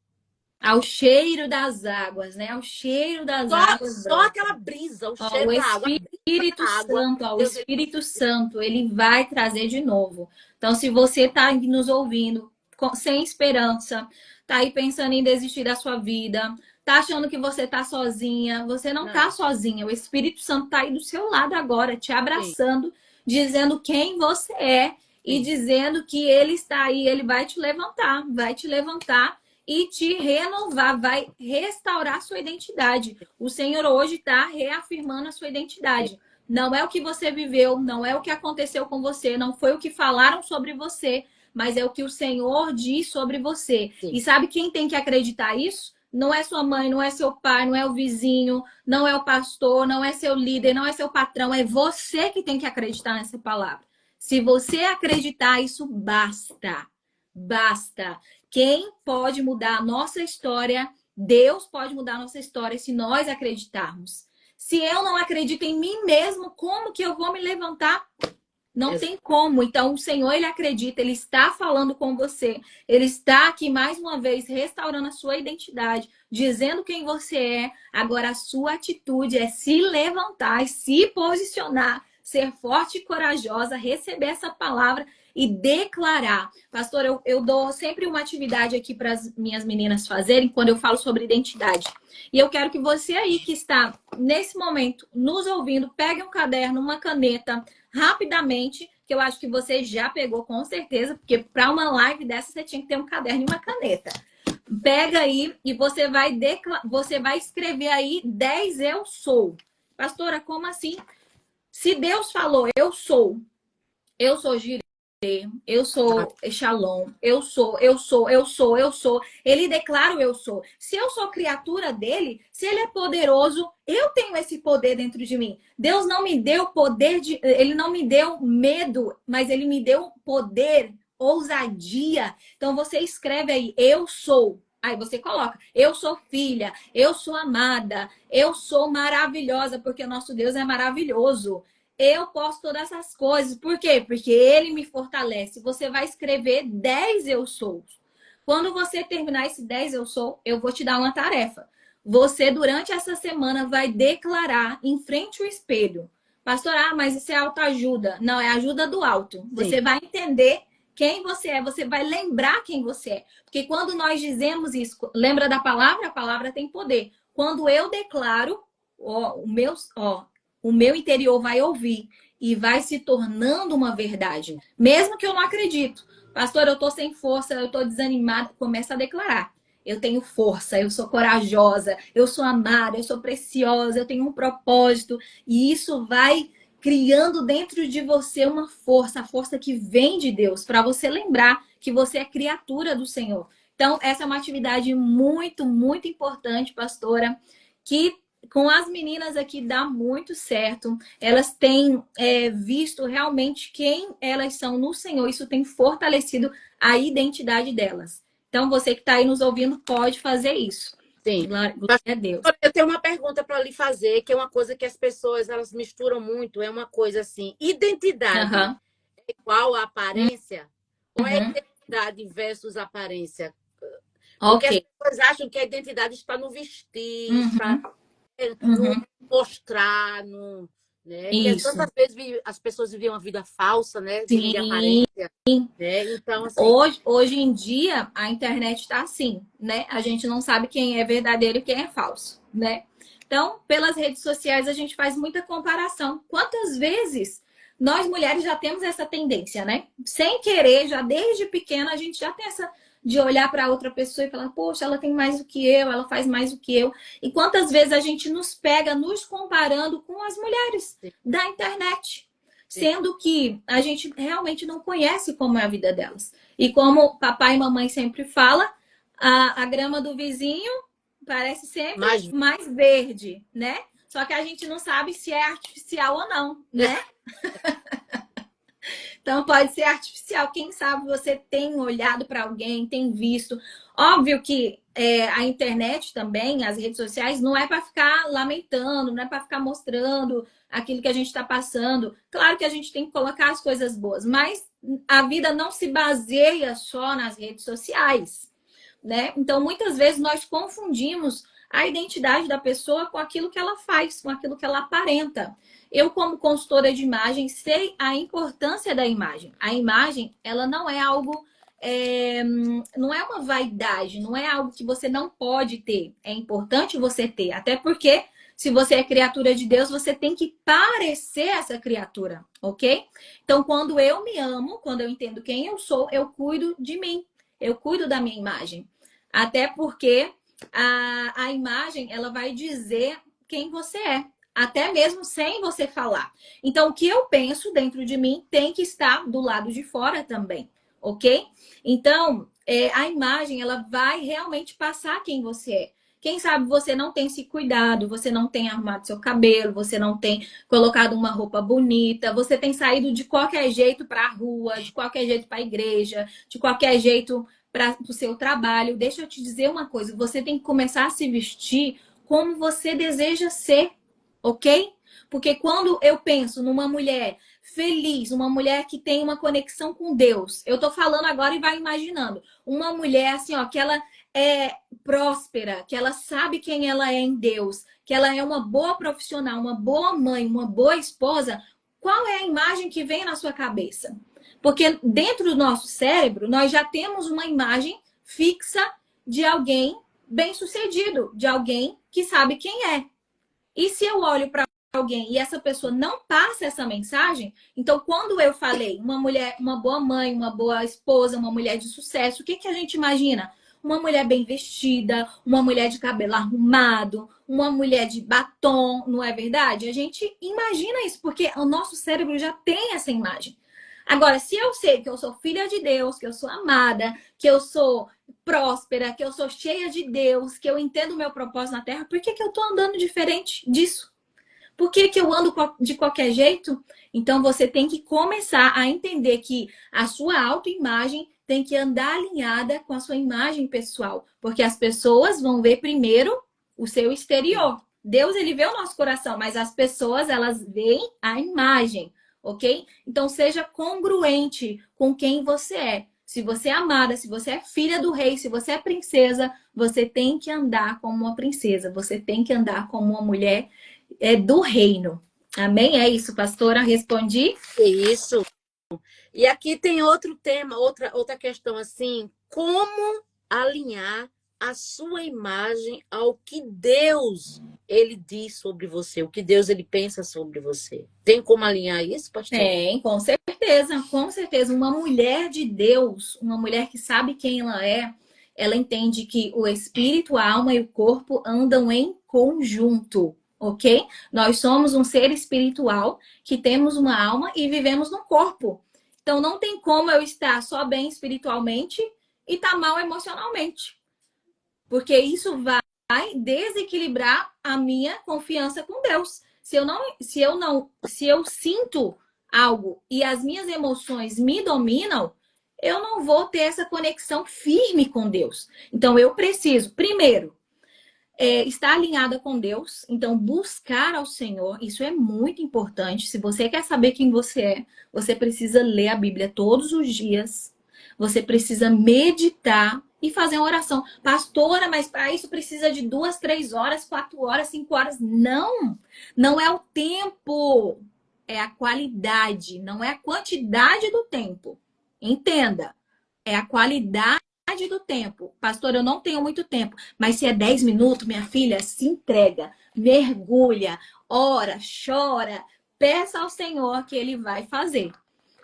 Ao cheiro das águas, né? Ao cheiro das Só, águas só brotam. aquela brisa, o Ó, o cheiro da água, a brisa Espírito da água. Santo, ó, o Deus ele Espírito Santo, ele vai trazer de novo. Então, se você está nos ouvindo sem esperança, tá aí pensando em desistir da sua vida, tá achando que você tá sozinha, você não tá não. sozinha. O Espírito Santo tá aí do seu lado agora, te Sim, abraçando, dizendo quem você é e sim. dizendo que ele está aí, ele vai te levantar e te renovar, vai restaurar a sua identidade. O Senhor hoje está reafirmando a sua identidade. Não é o que você viveu, não é o que aconteceu com você, não foi o que falaram sobre você, mas é o que o Senhor diz sobre você. Sim. E sabe quem tem que acreditar isso? Não é sua mãe, não é seu pai, não é o vizinho, não é o pastor, não é seu líder, não é seu patrão, é você que tem que acreditar nessa palavra. Se você acreditar, isso basta. Basta. Quem pode mudar a nossa história? Deus pode mudar a nossa história se nós acreditarmos. Se eu não acredito em mim mesmo, como que eu vou me levantar? Não tem como. Então, o Senhor, ele acredita, ele está falando com você. Ele está aqui mais uma vez restaurando a sua identidade, dizendo quem você é. Agora, a sua atitude é se levantar, se posicionar, ser forte e corajosa, receber essa palavra e declarar. Pastor, eu dou sempre uma atividade aqui para as minhas meninas fazerem quando eu falo sobre identidade. E eu quero que você aí que está nesse momento nos ouvindo, pegue um caderno, uma caneta, rapidamente, que eu acho que você já pegou com certeza, porque para uma live dessa você tinha que ter um caderno e uma caneta. Pega aí e você vai escrever aí 10 eu sou. Pastora, como assim? Se Deus falou eu sou Jireh, eu sou Shalom, eu sou. Ele declara o eu sou. Se eu sou criatura dele, se ele é poderoso, eu tenho esse poder dentro de mim. Deus não me deu ele não me deu medo, mas ele me deu poder, ousadia. Então você escreve aí, eu sou. Aí você coloca, eu sou filha, eu sou amada, eu sou maravilhosa, porque o nosso Deus é maravilhoso. Eu posso todas essas coisas. Por quê? Porque ele me fortalece. Você vai escrever 10 eu sou. Quando você terminar esse 10 eu sou, eu vou te dar uma tarefa. Você, durante essa semana, vai declarar em frente ao espelho. Pastor, mas isso é autoajuda. Não, é ajuda do alto. Você vai entender quem você é. Você vai lembrar quem você é. Porque quando nós dizemos isso, lembra da palavra? A palavra tem poder. Quando eu declaro, o meu interior vai ouvir e vai se tornando uma verdade. Mesmo que eu não acredito. Pastor, eu tô sem força, eu tô desanimada. Começa a declarar. Eu tenho força, eu sou corajosa, eu sou amada, eu sou preciosa, eu tenho um propósito. E isso vai criando dentro de você uma força, a força que vem de Deus, para você lembrar que você é criatura do Senhor. Então, essa é uma atividade muito, muito importante, pastora, que com as meninas aqui dá muito certo. Elas têm visto realmente quem elas são no Senhor. Isso tem fortalecido a identidade delas. Então, você que está aí nos ouvindo pode fazer isso. Sim. Glória a Deus. Eu tenho uma pergunta para lhe fazer, que é uma coisa que as pessoas elas misturam muito. É uma coisa assim: identidade é igual a aparência? Ou é identidade versus aparência? Porque as pessoas acham que a identidade está no vestir, está no mostrar, né? Que tantas vezes as pessoas vivem uma vida falsa, né? Vivem de aparência. Né? Então, assim, hoje em dia, a internet está assim, né? A gente não sabe quem é verdadeiro e quem é falso, né? Então, pelas redes sociais, a gente faz muita comparação. Quantas vezes nós mulheres já temos essa tendência, né? Sem querer, já desde pequena, a gente já tem essa de olhar para outra pessoa e falar, poxa, ela tem mais do que eu, ela faz mais do que eu. E quantas vezes a gente nos pega nos comparando com as mulheres da internet. sendo que a gente realmente não conhece como é a vida delas. E como papai e mamãe sempre falam, a grama do vizinho parece sempre mais verde, né? Só que a gente não sabe se é artificial ou não, né? Então pode ser artificial. Quem sabe você tem olhado para alguém, tem visto. Óbvio que a internet também, as redes sociais, não é para ficar lamentando, não é para ficar mostrando aquilo que a gente está passando. Claro que a gente tem que colocar as coisas boas, mas a vida não se baseia só nas redes sociais, né? Então muitas vezes nós confundimos a identidade da pessoa com aquilo que ela faz, com aquilo que ela aparenta. Eu, como consultora de imagem, sei a importância da imagem. A imagem, ela não é algo, não é uma vaidade, não é algo que você não pode ter. É importante você ter, até porque se você é criatura de Deus, você tem que parecer essa criatura, ok? Então, quando eu me amo, quando eu entendo quem eu sou, eu cuido de mim, eu cuido da minha imagem. Até porque a imagem, ela vai dizer quem você é. Até mesmo sem você falar. Então, o que eu penso dentro de mim tem que estar do lado de fora também, ok? Então, a imagem, ela vai realmente passar quem você é. Quem sabe você não tem se cuidado, você não tem arrumado seu cabelo, você não tem colocado uma roupa bonita, você tem saído de qualquer jeito para a rua, de qualquer jeito para a igreja, de qualquer jeito para o seu trabalho. Deixa eu te dizer uma coisa, você tem que começar a se vestir como você deseja ser. Ok? Porque quando eu penso numa mulher feliz, uma mulher que tem uma conexão com Deus, eu tô falando agora e vai imaginando. Uma mulher assim, ó, que ela é próspera, que ela sabe quem ela é em Deus, que ela é uma boa profissional, uma boa mãe, uma boa esposa, qual é a imagem que vem na sua cabeça? Porque dentro do nosso cérebro, nós já temos uma imagem fixa de alguém bem-sucedido, de alguém que sabe quem é. E se eu olho para alguém e essa pessoa não passa essa mensagem, então quando eu falei uma mulher, uma boa mãe, uma boa esposa, uma mulher de sucesso, o que a gente imagina? Uma mulher bem vestida, uma mulher de cabelo arrumado, uma mulher de batom, não é verdade? A gente imagina isso, porque o nosso cérebro já tem essa imagem. Agora, se eu sei que eu sou filha de Deus, que eu sou amada, que eu sou próspera, que eu sou cheia de Deus, que eu entendo o meu propósito na Terra, por que eu tô andando diferente disso? Por que eu ando de qualquer jeito? Então, você tem que começar a entender que a sua autoimagem tem que andar alinhada com a sua imagem pessoal, porque as pessoas vão ver primeiro o seu exterior. Deus, ele vê o nosso coração, mas as pessoas, elas veem a imagem. Ok? Então seja congruente com quem você é. Se você é amada, se você é filha do rei, se você é princesa, você tem que andar como uma princesa. Você tem que andar como uma mulher do reino. Amém? É isso, pastora? Respondi? É isso. E aqui tem outro tema, outra questão assim, como alinhar a sua imagem ao que Deus ele diz sobre você, o que Deus ele pensa sobre você. Tem como alinhar isso, pastor? Tem, com certeza, com certeza. Uma mulher de Deus, uma mulher que sabe quem ela entende que o espírito, a alma e o corpo andam em conjunto, ok? Nós somos um ser espiritual que temos uma alma e vivemos no corpo. Então não tem como eu estar só bem espiritualmente e estar mal emocionalmente. Porque isso vai desequilibrar a minha confiança com Deus. Se eu sinto algo e as minhas emoções me dominam, eu não vou ter essa conexão firme com Deus. Então eu preciso, primeiro, estar alinhada com Deus. Então buscar ao Senhor, isso é muito importante. Se você quer saber quem você é, você precisa ler a Bíblia todos os dias. Você precisa meditar e fazer uma oração. Pastora, mas para isso precisa de 2, 3 horas, 4 horas, 5 horas. Não! Não é o tempo. É a qualidade. Não é a quantidade do tempo. Entenda. É a qualidade do tempo. Pastor, eu não tenho muito tempo. Mas se é 10 minutos, minha filha, se entrega. Mergulha. Ora, chora. Peça ao Senhor que Ele vai fazer.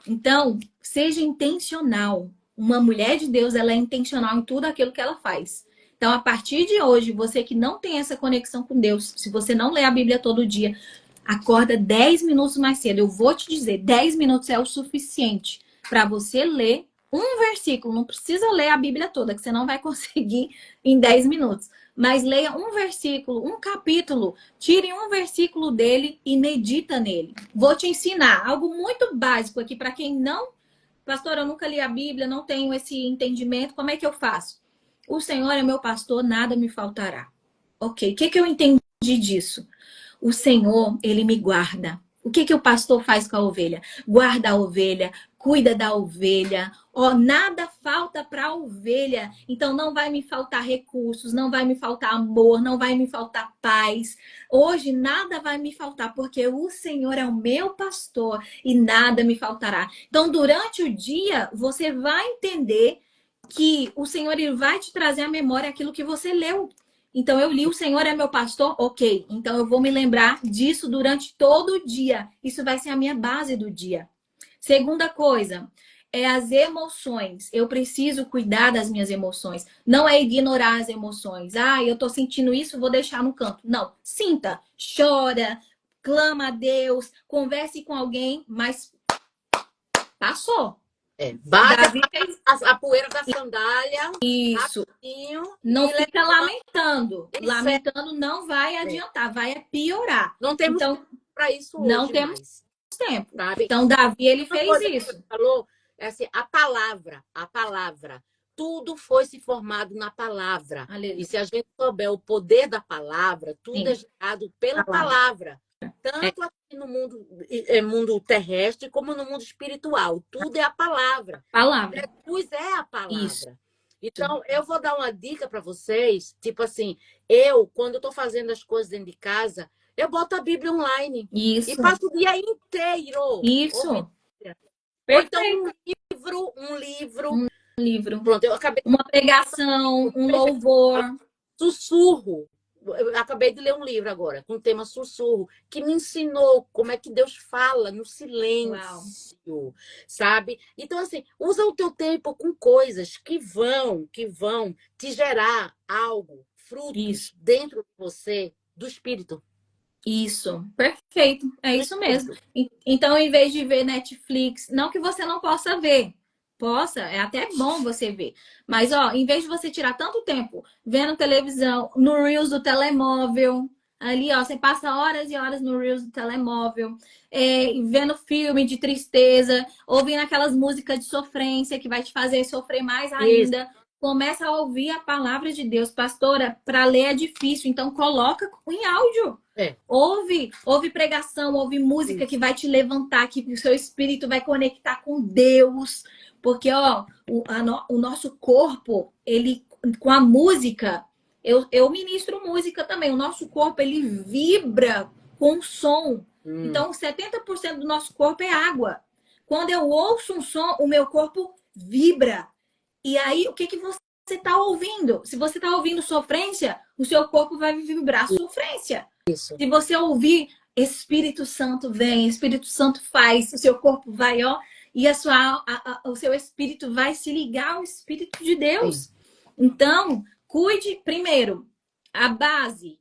Então, seja intencional. Uma mulher de Deus, ela é intencional em tudo aquilo que ela faz. Então, a partir de hoje, você que não tem essa conexão com Deus, se você não lê a Bíblia todo dia, Acorda 10 minutos mais cedo. Eu vou te dizer, 10 minutos é o suficiente para você ler um versículo. Não precisa ler a Bíblia toda, que você não vai conseguir em 10 minutos. Mas leia um versículo, um capítulo. Tire um versículo dele e medita nele. Vou te ensinar algo muito básico aqui para quem não... Pastor, eu nunca li a Bíblia, não tenho esse entendimento. Como é que eu faço? O Senhor é meu pastor, nada me faltará. Ok, o que eu entendi disso? O Senhor, ele me guarda. O que o pastor faz com a ovelha? Guarda a ovelha, cuida da ovelha. Ó, nada falta para a ovelha. Então não vai me faltar recursos, não vai me faltar amor, não vai me faltar paz. Hoje nada vai me faltar, porque o Senhor é o meu pastor e nada me faltará. Então durante o dia você vai entender que o Senhor ele vai te trazer à memória aquilo que você leu. Então, eu li o Senhor é meu pastor, ok. Então, eu vou me lembrar disso durante todo o dia. Isso vai ser a minha base do dia. Segunda coisa, é as emoções. Eu preciso cuidar das minhas emoções. Não é ignorar as emoções. Ah, eu tô sentindo isso, vou deixar no canto. Não, sinta, chora, clama a Deus, converse com alguém, mas passou. Bate Davi fez a poeira da sandália. isso. Rapidinho, Não e fica lamentando. Isso Lamentando não vai adiantar, vai piorar. Não temos Então, tempo para isso não hoje temos mais. tempo. Sabe? Então, Davi, ele Uma fez coisa que isso. você falou é assim, a palavra. Tudo foi se formado na palavra. Aleluia. E se a gente souber o poder da palavra, tudo Sim. é gerado pela palavra. Tanto aqui no mundo terrestre, como no mundo espiritual. Tudo é a palavra. Palavra. Jesus é a palavra. Isso. Então, eu vou dar uma dica para vocês. Tipo assim, quando eu estou fazendo as coisas dentro de casa, eu boto a Bíblia online. Isso. E passo o dia inteiro. Isso. Ou então um livro. Pronto, eu acabei uma pregação, um louvor. Sussurro. Eu acabei de ler um livro agora, com o tema sussurro, que me ensinou como é que Deus fala no silêncio, sabe? Então, assim, usa o teu tempo com coisas que vão te gerar algo, frutos dentro de você, do espírito. Isso, perfeito. É isso mesmo. Então, em vez de ver Netflix, não que você não possa ver, é até bom você ver. Mas, ó, em vez de você tirar tanto tempo vendo televisão, no Reels do telemóvel, ali, ó, você passa horas e horas no Reels do telemóvel, vendo filme de tristeza, ouvindo aquelas músicas de sofrência que vai te fazer sofrer mais ainda. Isso. Começa a ouvir a palavra de Deus. Pastora, para ler é difícil, então coloca em áudio. Ouve pregação, ouve música que vai te levantar, que o seu espírito vai conectar com Deus. Porque, ó, o nosso corpo, ele, com a música, eu ministro música também. O nosso corpo, ele vibra com som. Então, 70% do nosso corpo é água. Quando eu ouço um som, o meu corpo vibra. E aí, o que você está ouvindo? Se você está ouvindo sofrência, o seu corpo vai vibrar sofrência. Isso. Se você ouvir Espírito Santo vem, Espírito Santo faz, o seu corpo vai, ó, e o seu espírito vai se ligar ao Espírito de Deus. Sim. Então, cuide primeiro a base,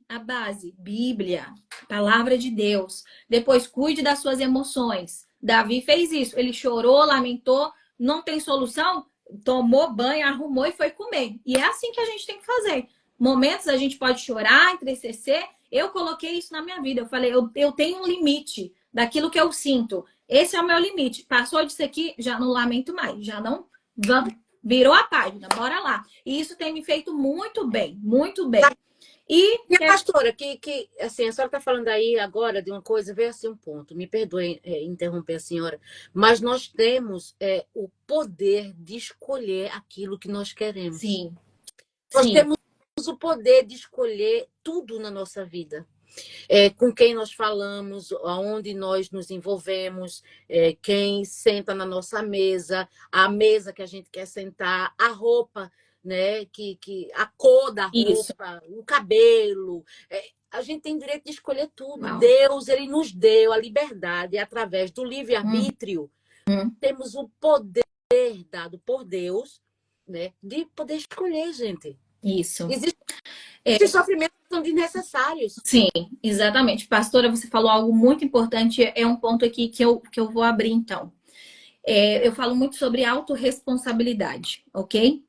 Bíblia, palavra de Deus. Depois, cuide das suas emoções. Davi fez isso. Ele chorou, lamentou, não tem solução, tomou banho, arrumou e foi comer. E é assim que a gente tem que fazer. Momentos a gente pode chorar, entristecer. Eu coloquei isso na minha vida. Eu falei, eu tenho um limite daquilo que eu sinto. Esse é o meu limite. Passou disso aqui, já não lamento mais. Já não... Virou a página, bora lá. E isso tem me feito muito bem, muito bem. E a pastora, que assim, a senhora está falando aí agora de uma coisa, veio assim um ponto, me perdoe interromper a senhora, mas nós temos o poder de escolher aquilo que nós queremos. Sim. Nós temos o poder de escolher tudo na nossa vida. Com quem nós falamos, aonde nós nos envolvemos, quem senta na nossa mesa, a mesa que a gente quer sentar, a roupa, né, a cor da roupa, o cabelo. A gente tem direito de escolher tudo. Não. Deus, ele nos deu a liberdade através do livre-arbítrio. Temos o poder dado por Deus, né, de poder escolher, gente. Isso. Existem sofrimentos que são desnecessários. Sim, exatamente. Pastora, você falou algo muito importante, é um ponto aqui que eu vou abrir, então. Eu falo muito sobre autorresponsabilidade, ok?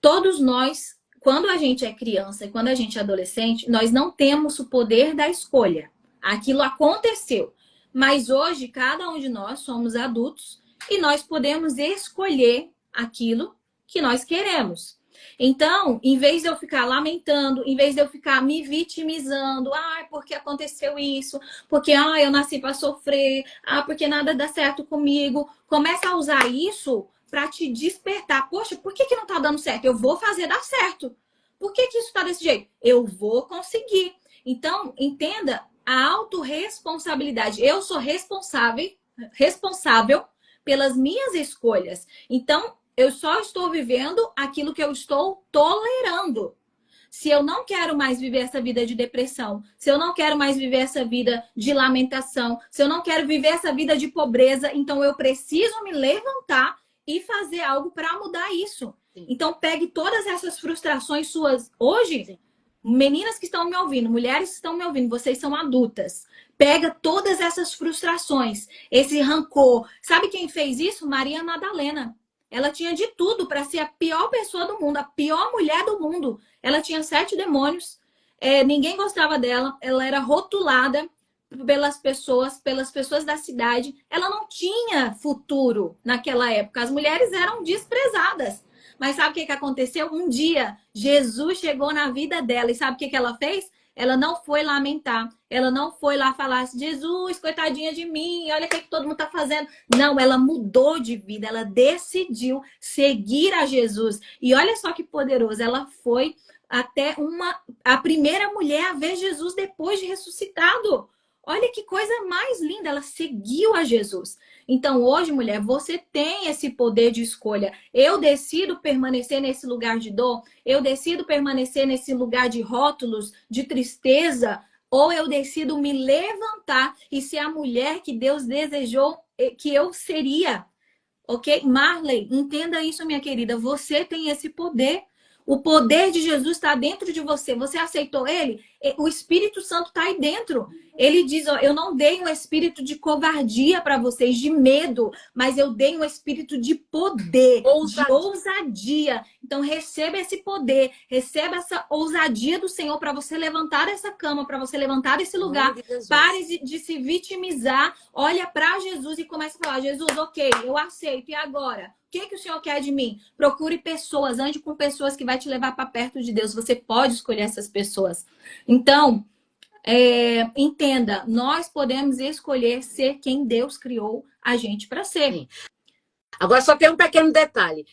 Todos nós, quando a gente é criança e quando a gente é adolescente, nós não temos o poder da escolha. Aquilo aconteceu. Mas hoje, cada um de nós somos adultos e nós podemos escolher aquilo que nós queremos. Então, em vez de eu ficar lamentando, em vez de eu ficar me vitimizando, porque aconteceu isso, porque eu nasci para sofrer, porque nada dá certo comigo, começa a usar isso para te despertar. Poxa, por que não tá dando certo? Eu vou fazer dar certo. Por que isso tá desse jeito? Eu vou conseguir. Então, entenda a autorresponsabilidade. Eu sou responsável pelas minhas escolhas. Então, eu só estou vivendo aquilo que eu estou tolerando. Se eu não quero mais viver essa vida de depressão, se eu não quero mais viver essa vida de lamentação, se eu não quero viver essa vida de pobreza, então eu preciso me levantar e fazer algo para mudar isso. Sim. Então pegue todas essas frustrações suas hoje, sim, meninas que estão me ouvindo, mulheres que estão me ouvindo, vocês são adultas. Pega todas essas frustrações, esse rancor. Sabe quem fez isso? Maria Madalena. Ela tinha de tudo para ser a pior pessoa do mundo, a pior mulher do mundo. Ela tinha 7 demônios, ninguém gostava dela, ela era rotulada pelas pessoas da cidade. Ela não tinha futuro naquela época. As mulheres eram desprezadas. Mas sabe o que aconteceu? Um dia, Jesus chegou na vida dela e sabe o que ela fez? Ela não foi lamentar, ela não foi lá falar assim, Jesus, coitadinha de mim, olha o que todo mundo tá fazendo. Não, ela mudou de vida, ela decidiu seguir a Jesus. E olha só que poderoso, ela foi até a primeira mulher a ver Jesus depois de ressuscitado. Olha que coisa mais linda, ela seguiu a Jesus. Então, hoje, mulher, você tem esse poder de escolha. Eu decido permanecer nesse lugar de dor, eu decido permanecer nesse lugar de rótulos, de tristeza, ou eu decido me levantar e ser a mulher que Deus desejou que eu seria. Ok? Marley, entenda isso, minha querida. Você tem esse poder. O poder de Jesus está dentro de você. Você aceitou ele? O Espírito Santo está aí dentro. Ele diz, eu não dei um espírito de covardia para vocês, de medo, mas eu dei um espírito de poder, de ousadia. Então receba esse poder, receba essa ousadia do Senhor para você levantar essa cama, para você levantar esse lugar. Pare de se vitimizar, olha para Jesus e comece a falar, Jesus, ok, eu aceito, e agora? O que o Senhor quer de mim? Procure pessoas, ande com pessoas que vai te levar para perto de Deus. Você pode escolher essas pessoas. Então, entenda, nós podemos escolher ser quem Deus criou a gente para ser. Sim. Agora, só tem um pequeno detalhe.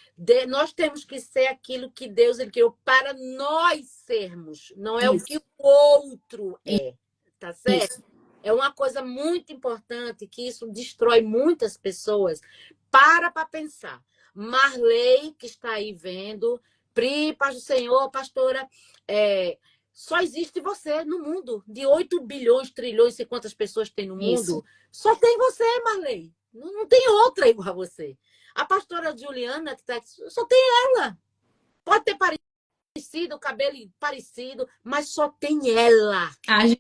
Nós temos que ser aquilo que Deus ele criou para nós sermos. Não é isso. O que o outro é. Tá certo? Isso. É uma coisa muito importante que isso destrói muitas pessoas. Para pensar. Marley, que está aí vendo, Pri, paz do Senhor, pastora, só existe você no mundo. De 8 bilhões, trilhões, sei quantas pessoas tem no mundo. Isso. Só tem você, Marley. Não tem outra igual a você. A pastora Juliana, que está aqui, só tem ela. Pode ter parecido, o cabelo parecido, mas só tem ela.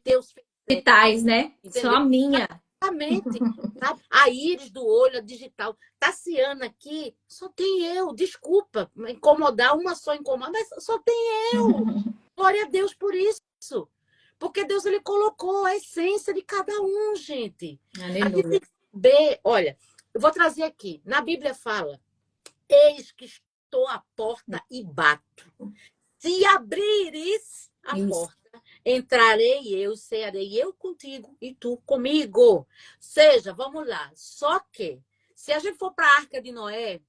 Deus digitais, né? Entendeu? Só a minha. Exatamente. A íris do olho, a digital. Tassiana aqui, só tem eu. Desculpa, incomodar, uma só incomoda, mas só tem eu. Glória a Deus por isso. Porque Deus ele colocou a essência de cada um, gente. Aleluia. A gente tem que saber, olha, eu vou trazer aqui. Na Bíblia fala, eis que estou à porta e bato. Se abrires a porta, entrarei eu, cearei eu contigo e tu comigo. Seja, vamos lá. Só que, se a gente for para a Arca de Noé,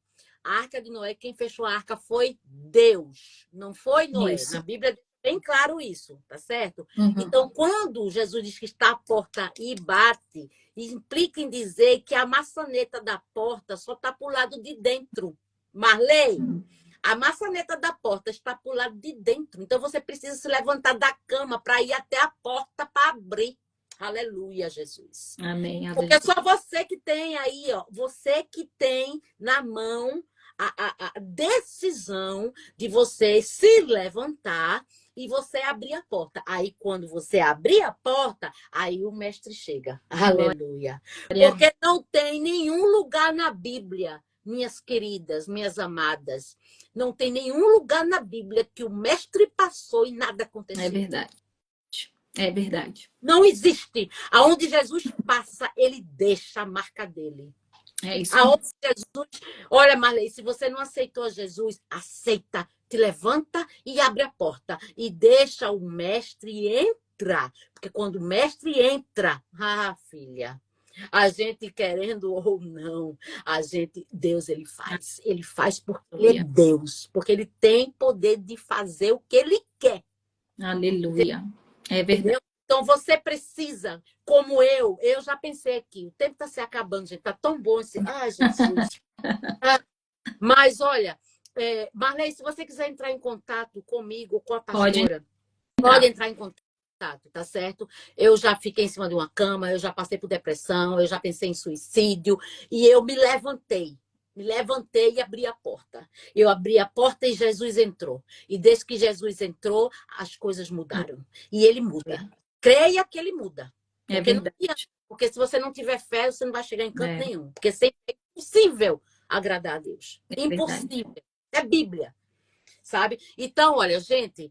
quem fechou a arca foi Deus, não foi Noé. Isso. Na Bíblia é bem claro isso, tá certo? Uhum. Então, quando Jesus diz que está à porta e bate, implica em dizer que a maçaneta da porta só está para o lado de dentro. Marley, a maçaneta da porta está para o lado de dentro. Então, você precisa se levantar da cama para ir até a porta para abrir. Aleluia, Jesus. Amém. Porque é só você que tem aí, ó. Você que tem na mão a decisão de você se levantar e você abrir a porta. Aí, quando você abrir a porta, aí o mestre chega. Aleluia. Porque não tem nenhum lugar na Bíblia, minhas queridas, minhas amadas, não tem nenhum lugar na Bíblia que o mestre passou e nada aconteceu. É verdade. É verdade. Não existe. Aonde Jesus passa, ele deixa a marca dele. É isso. Aonde Jesus... Olha, Marley, se você não aceitou Jesus, aceita. Te levanta e abre a porta. E deixa o mestre entrar. Porque quando o mestre entra, filha, a gente querendo ou não, Deus, ele faz. Ele faz porque ele é Deus. Porque ele tem poder de fazer o que ele quer. Aleluia. É verdade. Entendeu? Então você precisa, como eu já pensei aqui, o tempo está se acabando, gente, tá tão bom esse. Ai, Jesus. Mas olha, Marley, se você quiser entrar em contato comigo, com a pastora, pode entrar em contato, tá certo? Eu já fiquei em cima de uma cama, eu já passei por depressão, eu já pensei em suicídio, e eu me levantei. Me levantei e abri a porta. Eu abri a porta e Jesus entrou. E desde que Jesus entrou, as coisas mudaram. E ele muda. Creia que ele muda. Porque, porque se você não tiver fé, você não vai chegar em canto nenhum. Porque sempre é impossível agradar a Deus. Impossível. É Bíblia. Sabe? Então, olha, gente,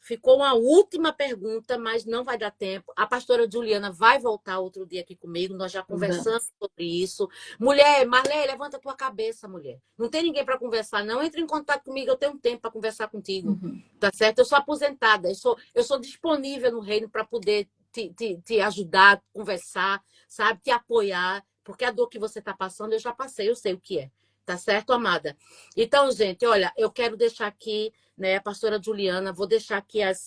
ficou uma última pergunta, mas não vai dar tempo. A pastora Juliana vai voltar outro dia aqui comigo. Nós já conversamos sobre isso. Mulher, Marley, levanta a tua cabeça, mulher. Não tem ninguém para conversar, não. Entre em contato comigo, eu tenho tempo para conversar contigo. Tá certo? Eu sou aposentada, eu sou disponível no reino para poder te ajudar, conversar, sabe? Te apoiar. Porque a dor que você está passando, eu já passei, eu sei o que é. Tá certo, amada? Então, gente, olha, eu quero deixar aqui, né, a pastora Juliana, vou deixar aqui as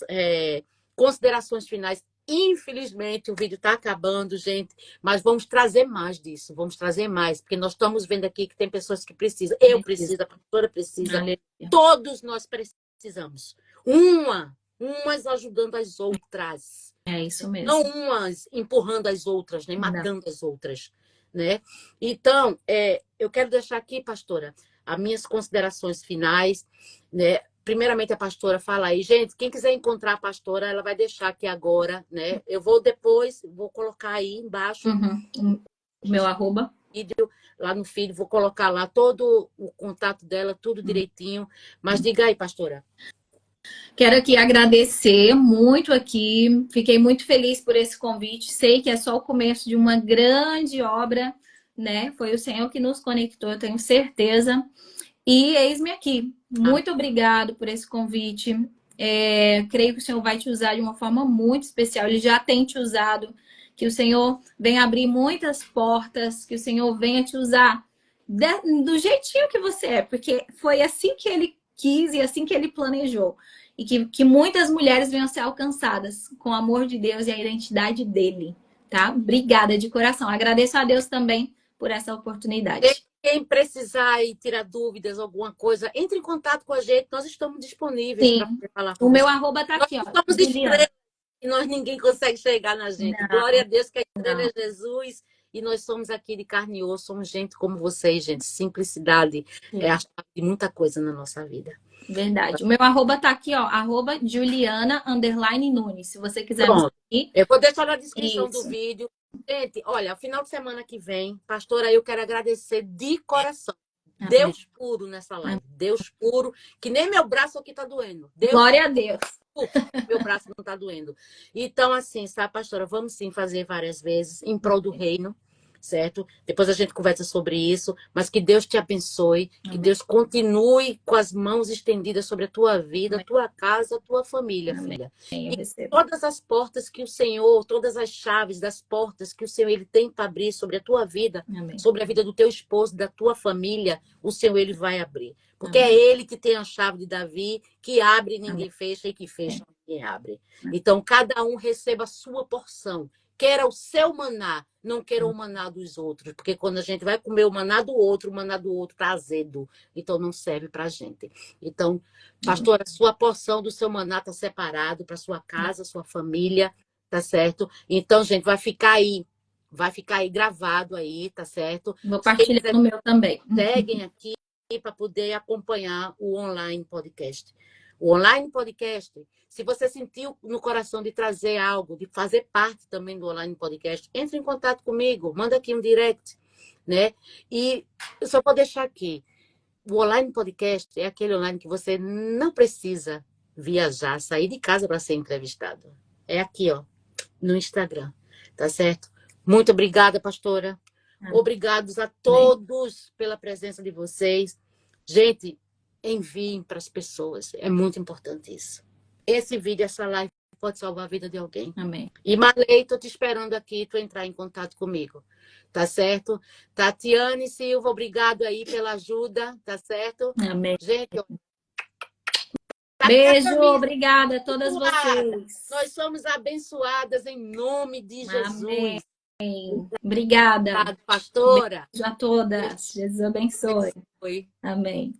considerações finais. Infelizmente, o vídeo está acabando, gente, mas vamos trazer mais disso, vamos trazer mais, porque nós estamos vendo aqui que tem pessoas que precisam. Eu preciso, a pastora precisa, todos nós precisamos. Umas ajudando as outras. É isso mesmo. Não umas empurrando as outras, nem matando as outras. Né? Então, eu quero deixar aqui, pastora, as minhas considerações finais. Né? Primeiramente, a pastora fala aí. Gente, quem quiser encontrar a pastora, ela vai deixar aqui agora. Né? Eu vou depois, vou colocar aí embaixo. O meu arroba. Vídeo, lá no feed, vou colocar lá todo o contato dela, tudo direitinho. Mas diga aí, pastora. Quero aqui agradecer muito aqui, fiquei muito feliz por esse convite, sei que é só o começo de uma grande obra, né? Foi o Senhor que nos conectou, eu tenho certeza. E eis-me aqui, muito obrigado por esse convite, creio que o Senhor vai te usar de uma forma muito especial, Ele já tem te usado, que o Senhor venha abrir muitas portas, que o Senhor venha te usar do jeitinho que você é, porque foi assim que Ele quis e assim que Ele planejou. E que muitas mulheres venham a ser alcançadas com o amor de Deus e a identidade dele, tá? Obrigada de coração. Agradeço a Deus também por essa oportunidade. Quem precisar e tirar dúvidas, alguma coisa, entre em contato com a gente. Nós estamos disponíveis para poder falar com o você. meu arroba tá aqui, ó. Nós somos estrelas e nós ninguém consegue chegar na gente. Não, glória a Deus que a estrela é Jesus. E nós somos aqui de carne e osso, somos gente como vocês, gente. Simplicidade é a chave de muita coisa na nossa vida. Verdade. O meu arroba tá aqui, ó. Arroba Juliana_Nunes. Se você quiser me seguir. Eu vou deixar na descrição Isso. do vídeo. Gente, olha, final de semana que vem, pastora, eu quero agradecer de coração. Amém. Deus puro nessa live. Deus puro, que nem meu braço aqui tá doendo. Deus glória a Deus. Meu braço não tá doendo. Então, assim, sabe, pastora, vamos sim fazer várias vezes em prol do reino, certo? Depois a gente conversa sobre isso, mas que Deus te abençoe, que Amém. Deus continue com as mãos estendidas sobre a tua vida, a tua casa, a tua família, Amém. filha. E todas as portas que o Senhor, todas as chaves das portas que o Senhor ele tem para abrir sobre a tua vida, Amém. sobre a vida do teu esposo, da tua família, o Senhor ele vai abrir. Porque Amém. é ele que tem a chave de Davi, que abre e ninguém fecha, e que fecha e ninguém abre. Então, cada um receba a sua porção. Queira o seu maná, não queira o maná dos outros. Porque quando a gente vai comer o maná do outro está azedo. Então, não serve para a gente. Então, pastora, a sua porção do seu maná está separado para sua casa, sua família, tá certo? Então, gente, vai ficar aí Vai ficar aí gravado aí, tá certo? Vou partilhar no meu também. Seguem aqui para poder acompanhar o online podcast. O online podcast, se você sentiu no coração de trazer algo, de fazer parte também do online podcast, entre em contato comigo, manda aqui um direct, né? E eu só vou deixar aqui, o online podcast é aquele online que você não precisa viajar, sair de casa para ser entrevistado. É aqui, ó, no Instagram, tá certo? Muito obrigada, pastora. Obrigados a todos pela presença de vocês. Gente, enviem para as pessoas. É muito importante isso. Esse vídeo, essa live pode salvar a vida de alguém. Amém. E Marley, estou te esperando aqui, tu entrar em contato comigo. Tá certo? Tatiane Silva, obrigado aí pela ajuda, tá certo? Amém. Gente, Beijo, obrigada a todas vocês. nós somos abençoadas em nome de Jesus. Amém. Obrigada. Pastora. Beijo a todas. Jesus abençoe. Amém.